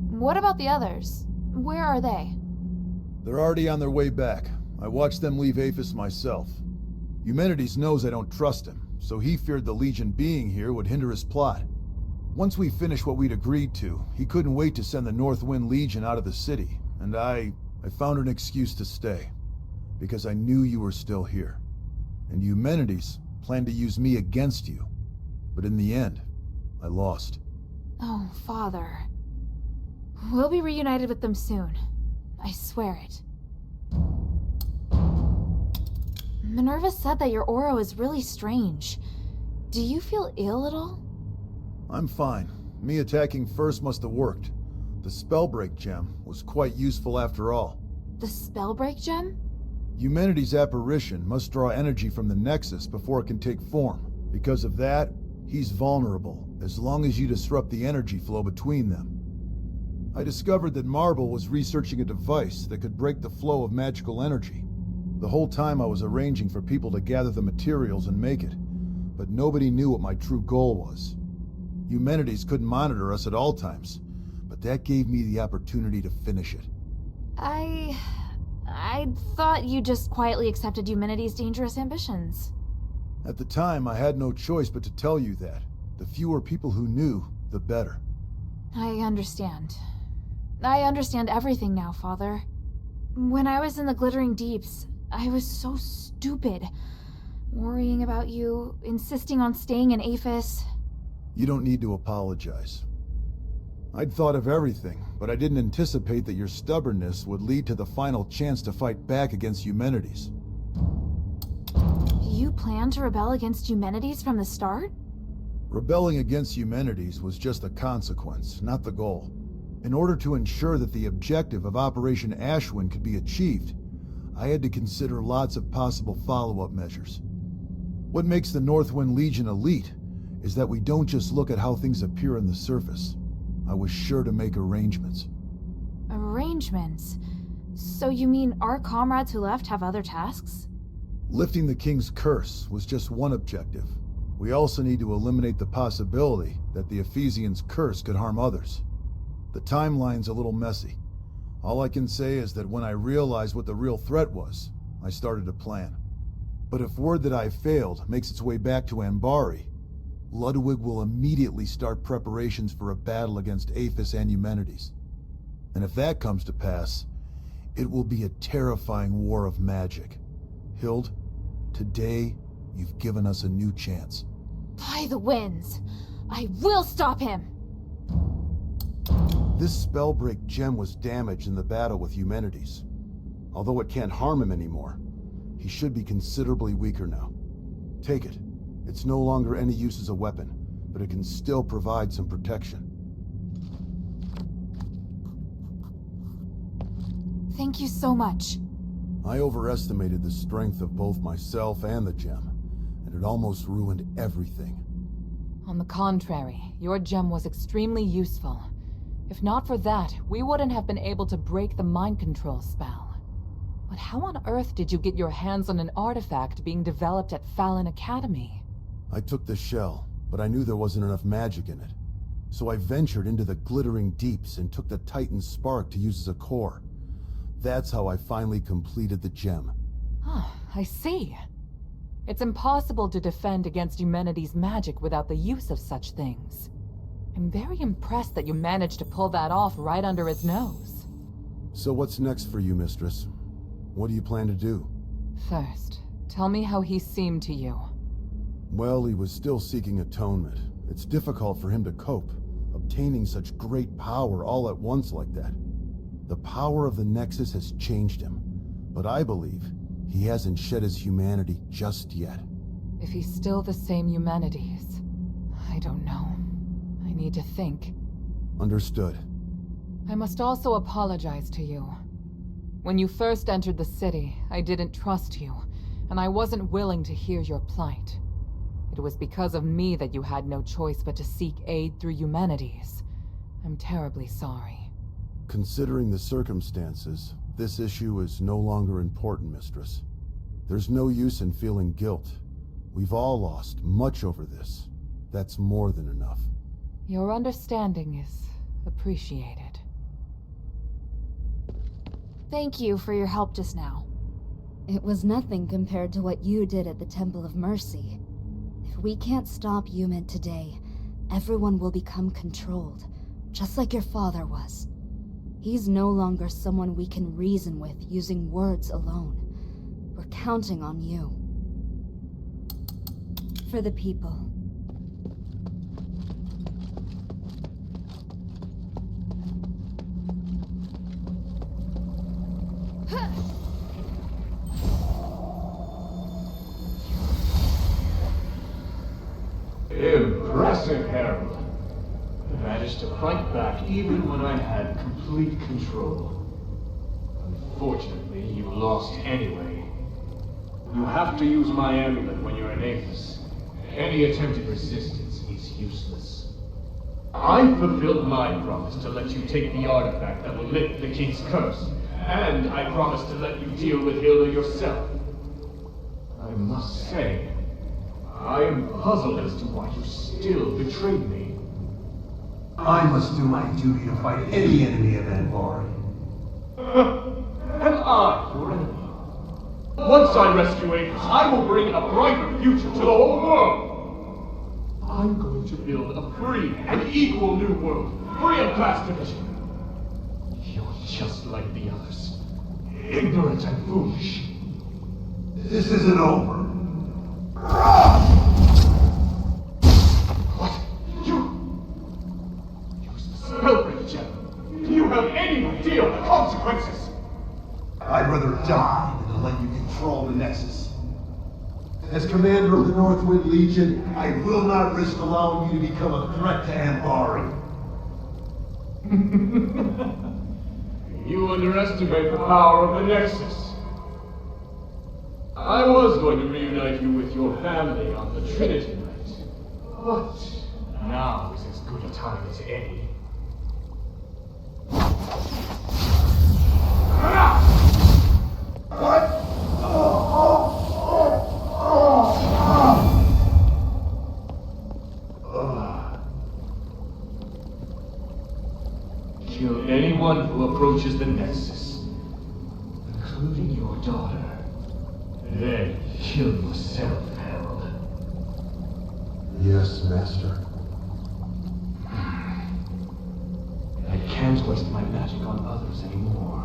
What about the others? Where are they? They're already on their way back. I watched them leave Aphis myself. Eumenides knows I don't trust him, so he feared the Legion being here would hinder his plot. Once we finished what we'd agreed to, he couldn't wait to send the Northwind Legion out of the city, and I found an excuse to stay. Because I knew you were still here. And Eumenides planned to use me against you. But in the end, I lost. Oh, Father. We'll be reunited with them soon. I swear it. Minerva said that your aura is really strange. Do you feel ill at all? I'm fine. Me attacking first must have worked. The Spellbreak gem was quite useful after all. The Spellbreak gem? Eumenides' apparition must draw energy from the Nexus before it can take form. Because of that, he's vulnerable, as long as you disrupt the energy flow between them. I discovered that Marble was researching a device that could break the flow of magical energy. The whole time I was arranging for people to gather the materials and make it, but nobody knew what my true goal was. Eumenides couldn't monitor us at all times, but that gave me the opportunity to finish it. I thought you just quietly accepted Eumenides' dangerous ambitions. At the time, I had no choice but to tell you that. The fewer people who knew, the better. I understand. I understand everything now, Father. When I was in the Glittering Deeps, I was so stupid. Worrying about you, insisting on staying in Aphis. You don't need to apologize. I'd thought of everything, but I didn't anticipate that your stubbornness would lead to the final chance to fight back against Eumenides. You planned to rebel against Eumenides from the start? Rebelling against Eumenides was just a consequence, not the goal. In order to ensure that the objective of Operation Ashwin could be achieved, I had to consider lots of possible follow-up measures. What makes the Northwind Legion elite is that we don't just look at how things appear on the surface. I was sure to make arrangements. Arrangements? So you mean our comrades who left have other tasks? Lifting the King's curse was just one objective. We also need to eliminate the possibility that the Ephesians' curse could harm others. The timeline's a little messy. All I can say is that when I realized what the real threat was, I started a plan. But if word that I failed makes its way back to Ambari, Ludwig will immediately start preparations for a battle against Aphis and Eumenides. And if that comes to pass, it will be a terrifying war of magic. Hild, today You've given us a new chance. By the winds! I will stop him! This Spellbreak gem was damaged in the battle with Eumenides. Although it can't harm him anymore, he should be considerably weaker now. Take it. It's no longer any use as a weapon, but it can still provide some protection. Thank you so much. I overestimated the strength of both myself and the gem, and it almost ruined everything. On the contrary, your gem was extremely useful. If not for that, we wouldn't have been able to break the mind control spell. But how on earth did you get your hands on an artifact being developed at Fallon Academy? I took the shell, but I knew there wasn't enough magic in it. So I ventured into the glittering deeps and took the Titan Spark to use as a core. That's how I finally completed the gem. Ah, I see. It's impossible to defend against Eumenides' magic without the use of such things. I'm very impressed that you managed to pull that off right under his nose. So what's next for you, Mistress? What do you plan to do? First, tell me how he seemed to you. Well, he was still seeking atonement. It's difficult for him to cope, obtaining such great power all at once like that. The power of the Nexus has changed him, but I believe he hasn't shed his humanity just yet. If he's still the same Eumenides, I don't know. I need to think. Understood. I must also apologize to you. When you first entered the city, I didn't trust you, and I wasn't willing to hear your plight. It was because of me that you had no choice but to seek aid through Eumenides. I'm terribly sorry. Considering the circumstances, this issue is no longer important, Mistress. There's no use in feeling guilt. We've all lost much over this. That's more than enough. Your understanding is appreciated. Thank you for your help just now. It was nothing compared to what you did at the Temple of Mercy. If we can't stop Eumed today, everyone will become controlled, just like your father was. He's no longer someone we can reason with using words alone. We're counting on you. For the people. Impressive, Harold. You managed to fight back even when I had complete control. Unfortunately, you lost anyway. You have to use my amulet when you're in Athos. Any attempted resistance is useless. I fulfilled my promise to let you take the artifact that will lift the king's curse, and I promised to let you deal with Hilda yourself. I must say, I am puzzled as to why you still betrayed me. I must do my duty to fight any enemy of Anvari. Am I your enemy? Once I rescue Athos, I will bring a brighter future to the whole world. I'm going to build a free and equal new world, free of class division. You're just like the others, ignorant and foolish. This isn't over. What? You used the Spellbreak gem. Do you have any idea of the consequences? I'd rather die than to let you control the Nexus. As commander of the Northwind Legion, I will not risk allowing you to become a threat to Anvari. You underestimate the power of the Nexus. I was going to reunite you with your family on the Trinity night, but now is as good a time as any. What? Kill anyone who approaches the Nexus, including your daughter. Then kill yourself, Harold. Yes, Master. I can't waste my magic on others anymore.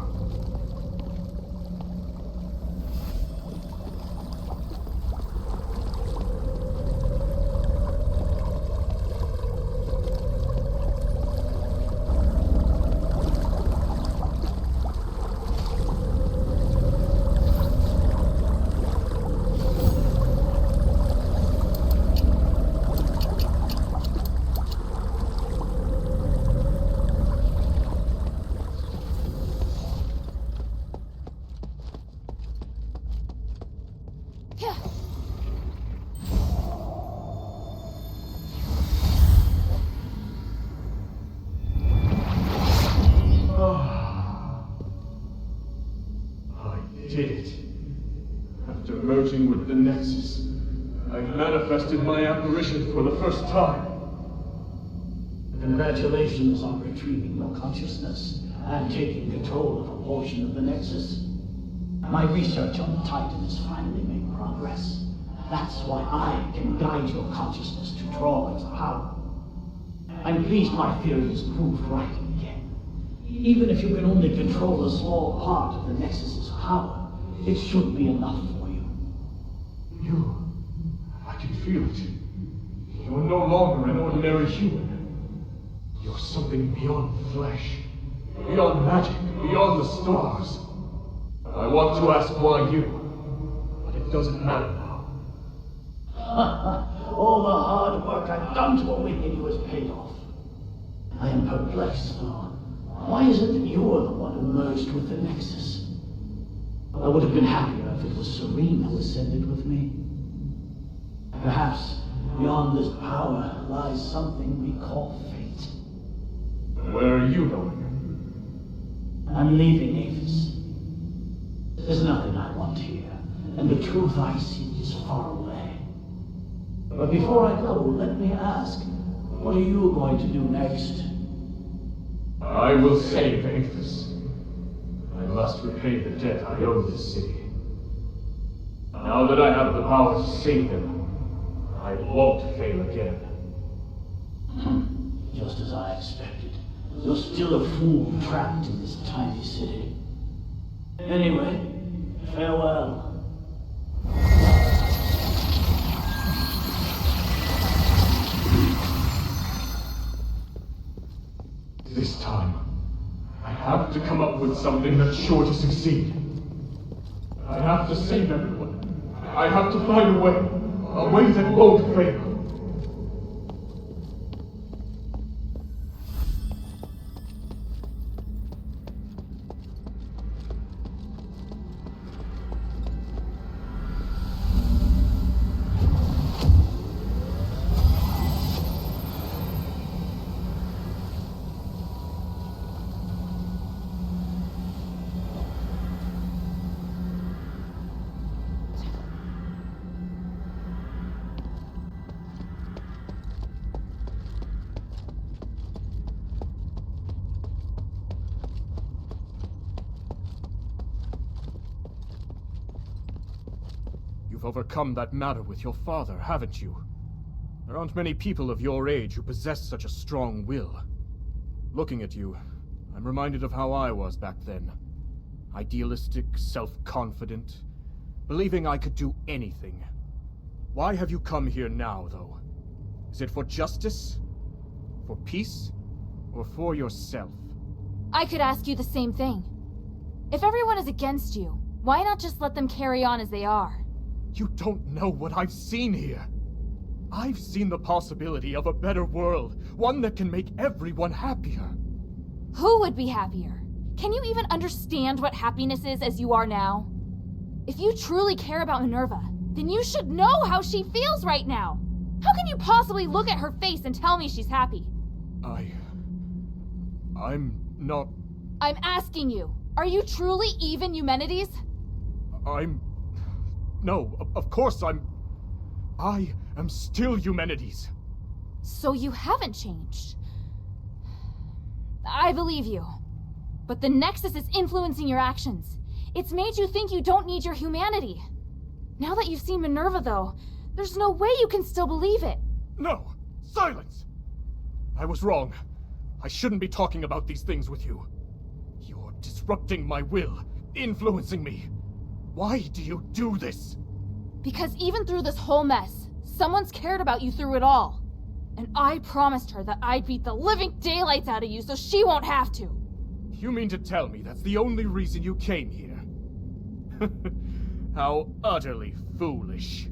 did it. After merging with the Nexus, I've manifested my apparition for the first time. Congratulations on retrieving your consciousness and taking control of a portion of the Nexus. My research on the Titan has finally made progress. That's why I can guide your consciousness to draw its power. I'm pleased my theory is proved right again. Even if you can only control a small part of the Nexus's power, it should be enough for you. I can feel it. You're no longer an ordinary human. You're something beyond flesh, beyond magic, beyond the stars. I want to ask why you, but it doesn't matter now. All the hard work I've done to awaken you has paid off. I am perplexed, though. Why is it that you're the one who merged with the Nexus? I would have been happier if it was Serene who ascended with me. Perhaps beyond this power lies something we call fate. Where are you going? I'm leaving Avis. There's nothing I want here, and the truth I seek is far away. But before I go, let me ask, what are you going to do next? I will save Avis. I must repay the debt I owe this city. Now that I have the power to save them, I won't fail again. Just as I expected. You're still a fool trapped in this tiny city. Anyway, farewell. This time, I have to come up with something that's sure to succeed. I have to save everyone. I have to find a way that won't fail. You've overcome that matter with your father, haven't you? There aren't many people of your age who possess such a strong will. Looking at you, I'm reminded of how I was back then. Idealistic, self-confident, believing I could do anything. Why have you come here now, though? Is it for justice? For peace? Or for yourself? I could ask you the same thing. If everyone is against you, why not just let them carry on as they are? You don't know what I've seen here. I've seen the possibility of a better world, one that can make everyone happier. Who would be happier? Can you even understand what happiness is as you are now? If you truly care about Minerva, then you should know how she feels right now. How can you possibly look at her face and tell me she's happy? I'm not... I'm asking you, are you truly even Eumenides? No, of course I am still Eumenides. So you haven't changed. I believe you. But the Nexus is influencing your actions. It's made you think you don't need your humanity. Now that you've seen Minerva, though, there's no way you can still believe it. No! Silence! I was wrong. I shouldn't be talking about these things with you. You're disrupting my will, influencing me. Why do you do this? Because even through this whole mess, someone's cared about you through it all. And I promised her that I'd beat the living daylights out of you so she won't have to. You mean to tell me that's the only reason you came here? How utterly foolish.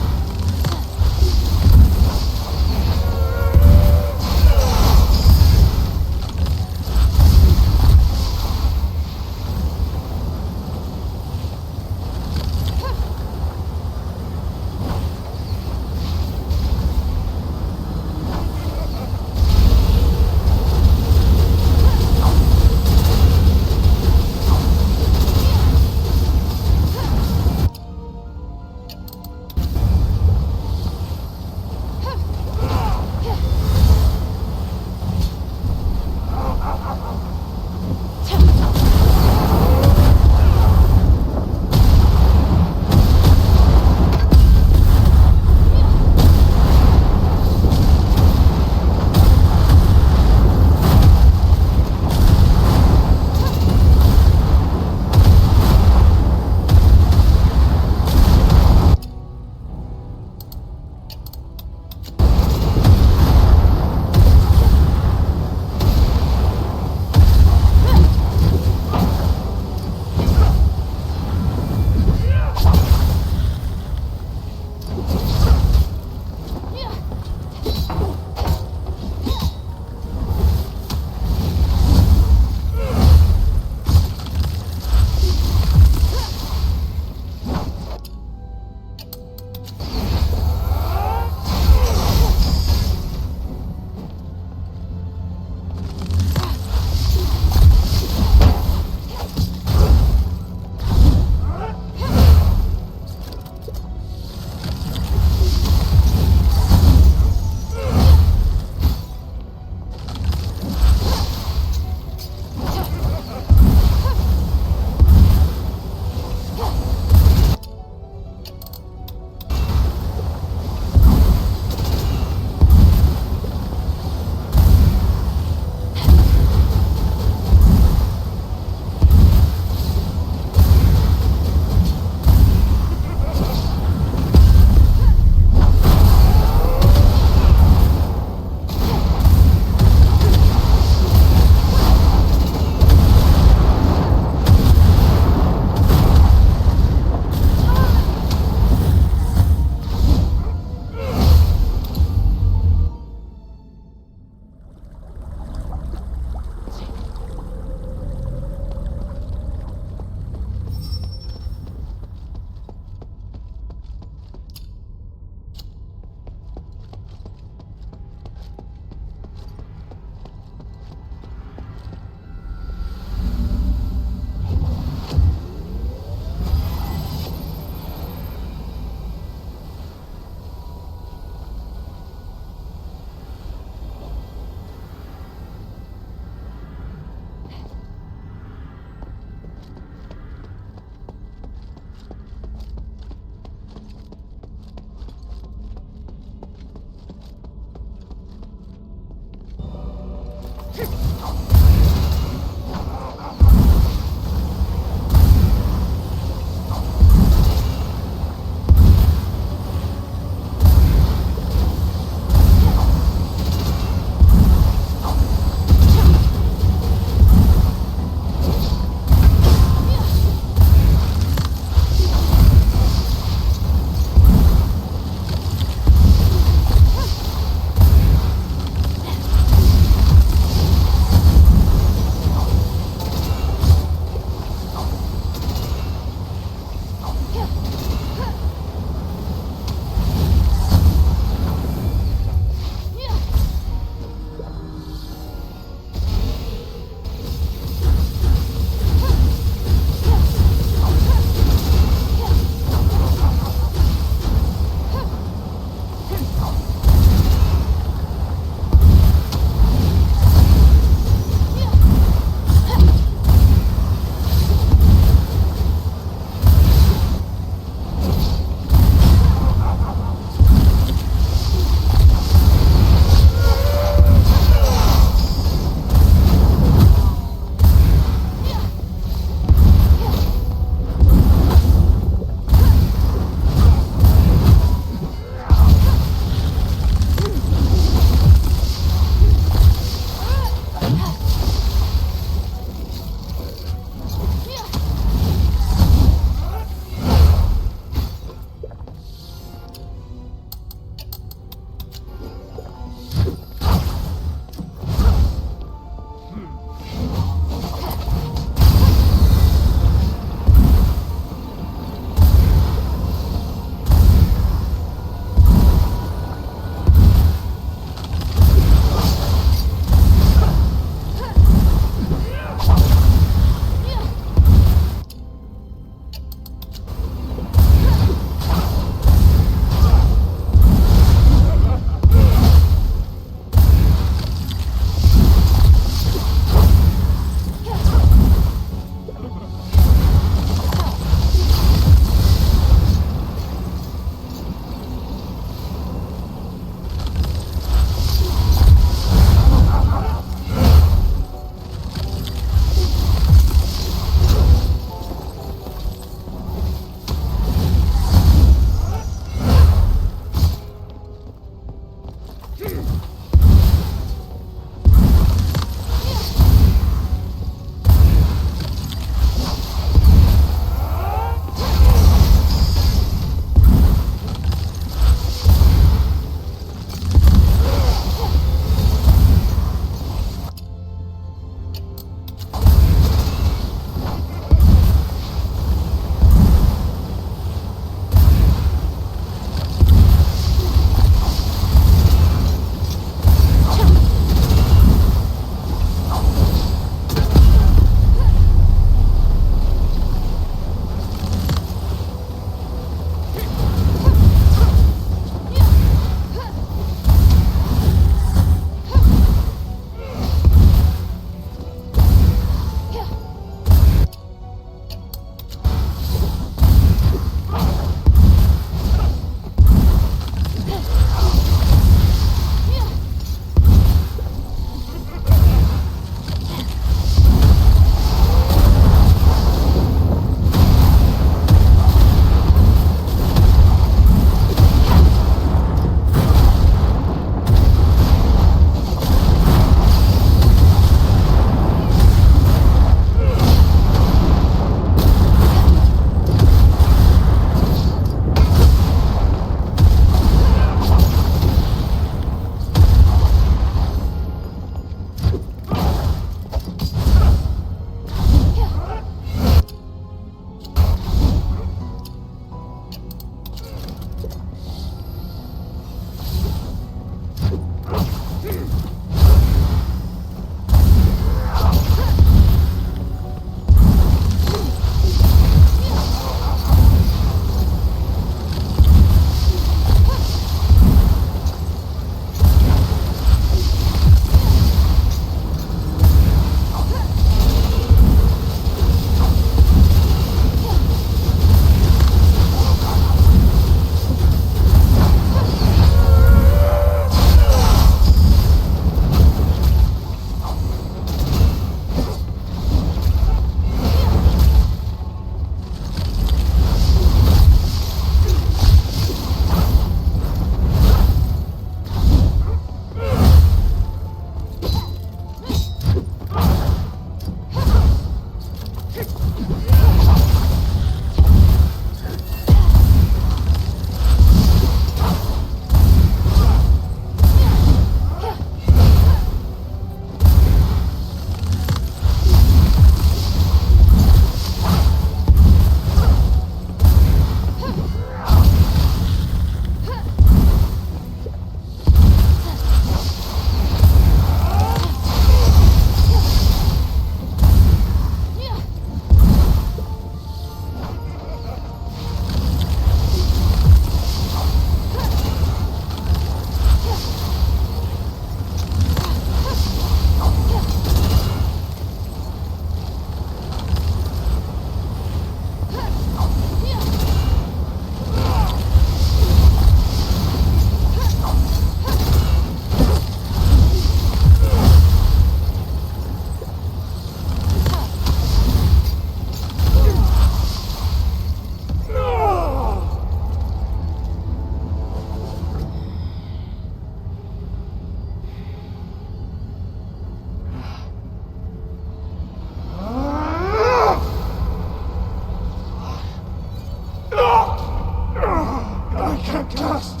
Just...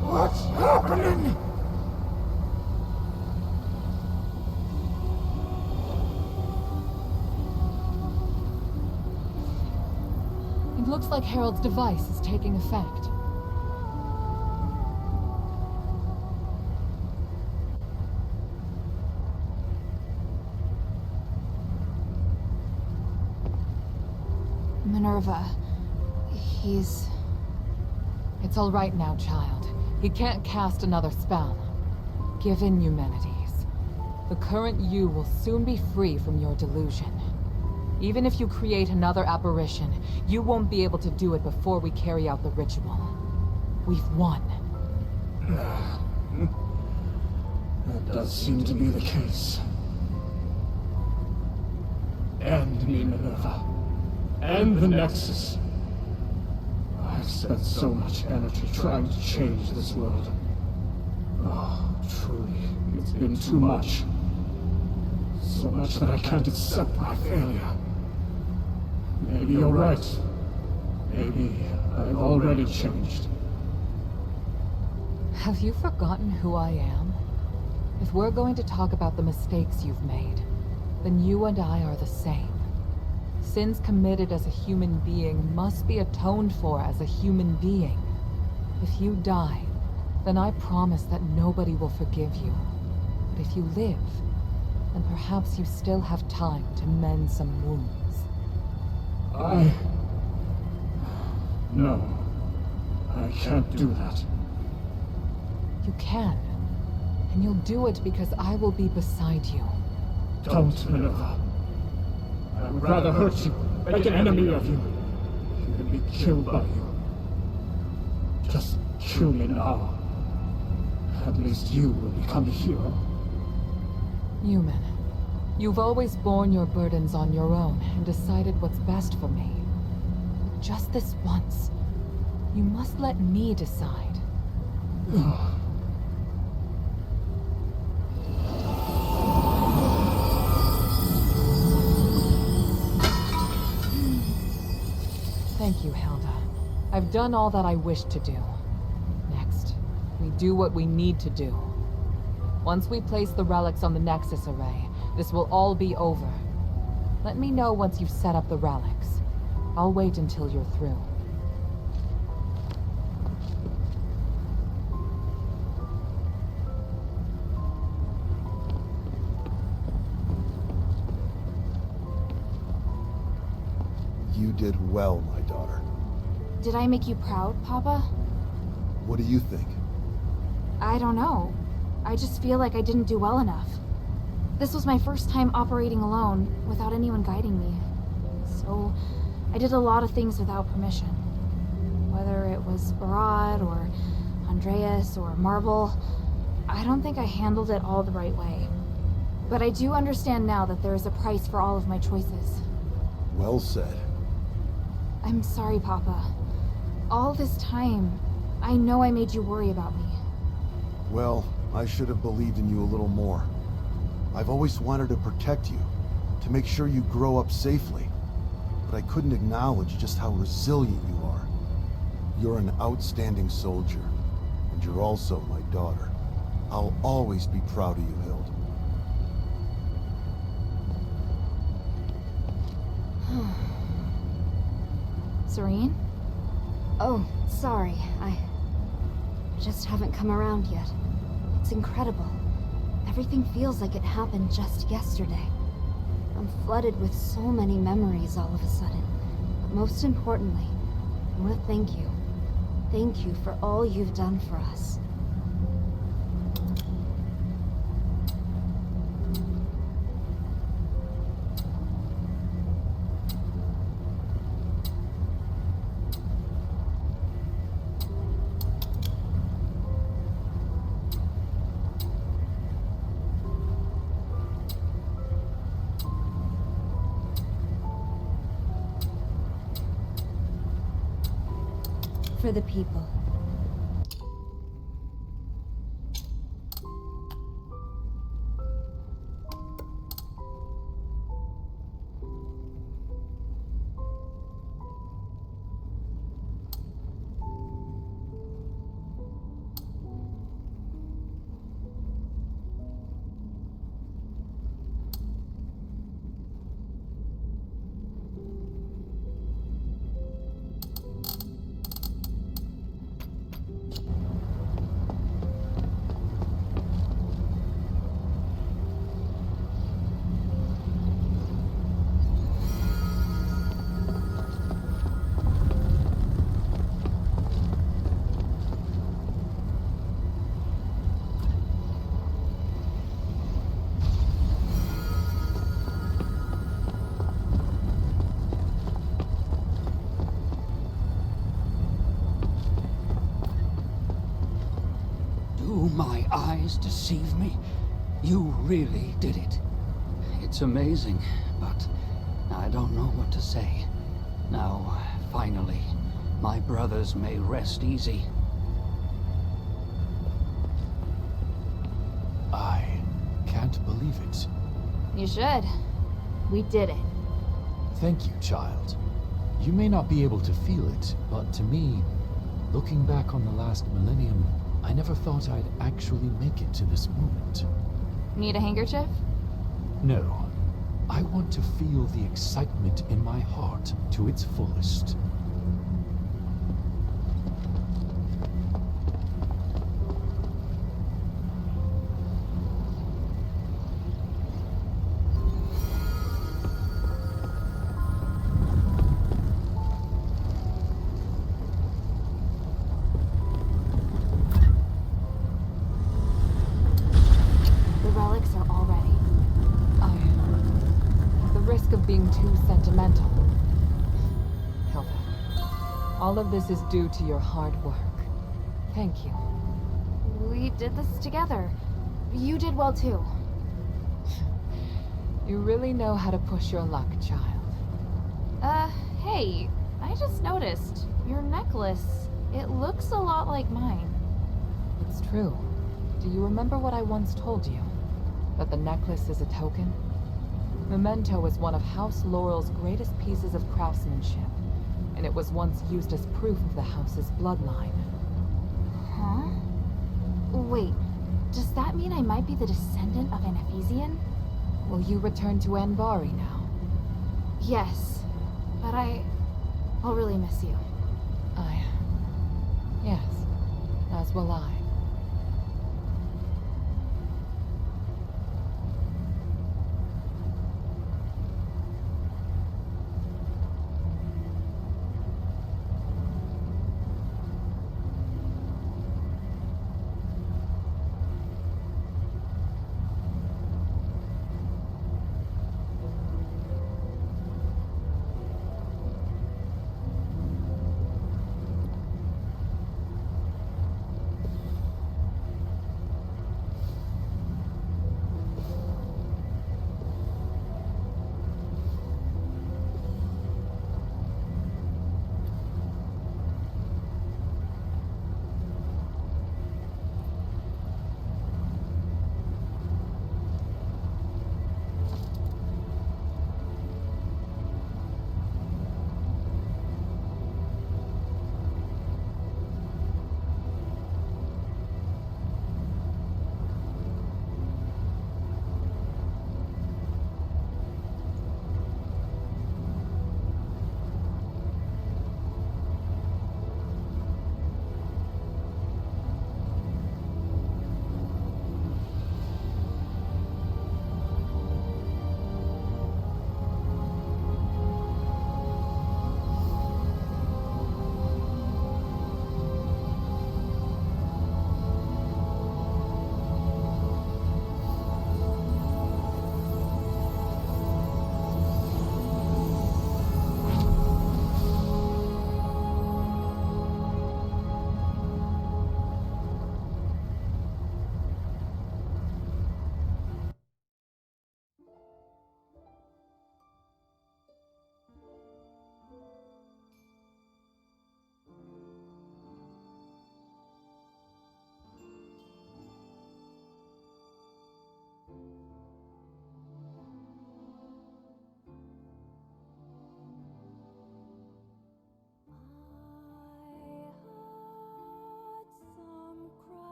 what's happening? It looks like Harold's device is taking effect. Minerva, he's... It's all right now, child. He can't cast another spell. Give in, Eumenides. The current you will soon be free from your delusion. Even if you create another apparition, you won't be able to do it before we carry out the ritual. We've won. That does seem to be the case. End me, Minerva. End the Nexus. I've spent so much energy trying to change this world. Oh, truly, it's been too much. So much that I can't accept my failure. Maybe you're right. Maybe I've already changed. Have you forgotten who I am? If we're going to talk about the mistakes you've made, then you and I are the same. Sins committed as a human being must be atoned for as a human being. If you die, then I promise that nobody will forgive you. But if you live, then perhaps you still have time to mend some wounds. No. I can't do that. You can. And you'll do it because I will be beside you. Don't, Minerva. I would rather hurt you, make an enemy of you, than be killed by you. Just kill me now. At least you will become a hero. Human, you've always borne your burdens on your own and decided what's best for me. But just this once, you must let me decide. Thank you, Hilda. I've done all that I wished to do. Next, we do what we need to do. Once we place the relics on the Nexus array, this will all be over. Let me know once you've set up the relics. I'll wait until you're through. You did well, my daughter. Did I make you proud, Papa? What do you think? I don't know. I just feel like I didn't do well enough. This was my first time operating alone, without anyone guiding me. So, I did a lot of things without permission. Whether it was Barad, or Andreas, or Marble, I don't think I handled it all the right way. But I do understand now that there is a price for all of my choices. Well said. I'm sorry, Papa. All this time, I know I made you worry about me. Well, I should have believed in you a little more. I've always wanted to protect you, to make sure you grow up safely. But I couldn't acknowledge just how resilient you are. You're an outstanding soldier, and you're also my daughter. I'll always be proud of you, Hild. Serene? Oh, sorry. I just haven't come around yet. It's incredible. Everything feels like it happened just yesterday. I'm flooded with so many memories all of a sudden. But most importantly, I want to thank you. Thank you for all you've done for us. For the people. Do my eyes deceive me? You really did it. It's amazing, but I don't know what to say. Now, finally, my brothers may rest easy. I can't believe it. You should. We did it. Thank you, child. You may not be able to feel it, but to me, looking back on the last millennium, I never thought I'd actually make it to this moment. Need a handkerchief? No. I want to feel the excitement in my heart to its fullest. Being too sentimental. Hilda, all of this is due to your hard work. Thank you. We did this together. You did well too. You really know how to push your luck, child. Hey, I just noticed. Your necklace, it looks a lot like mine. It's true. Do you remember what I once told you? That the necklace is a token? Memento is one of House Laurel's greatest pieces of craftsmanship, and it was once used as proof of the house's bloodline. Huh? Wait, does that mean I might be the descendant of an Ephesian? Will you return to Anbari now? Yes, but I'll really miss you. Yes, as will I.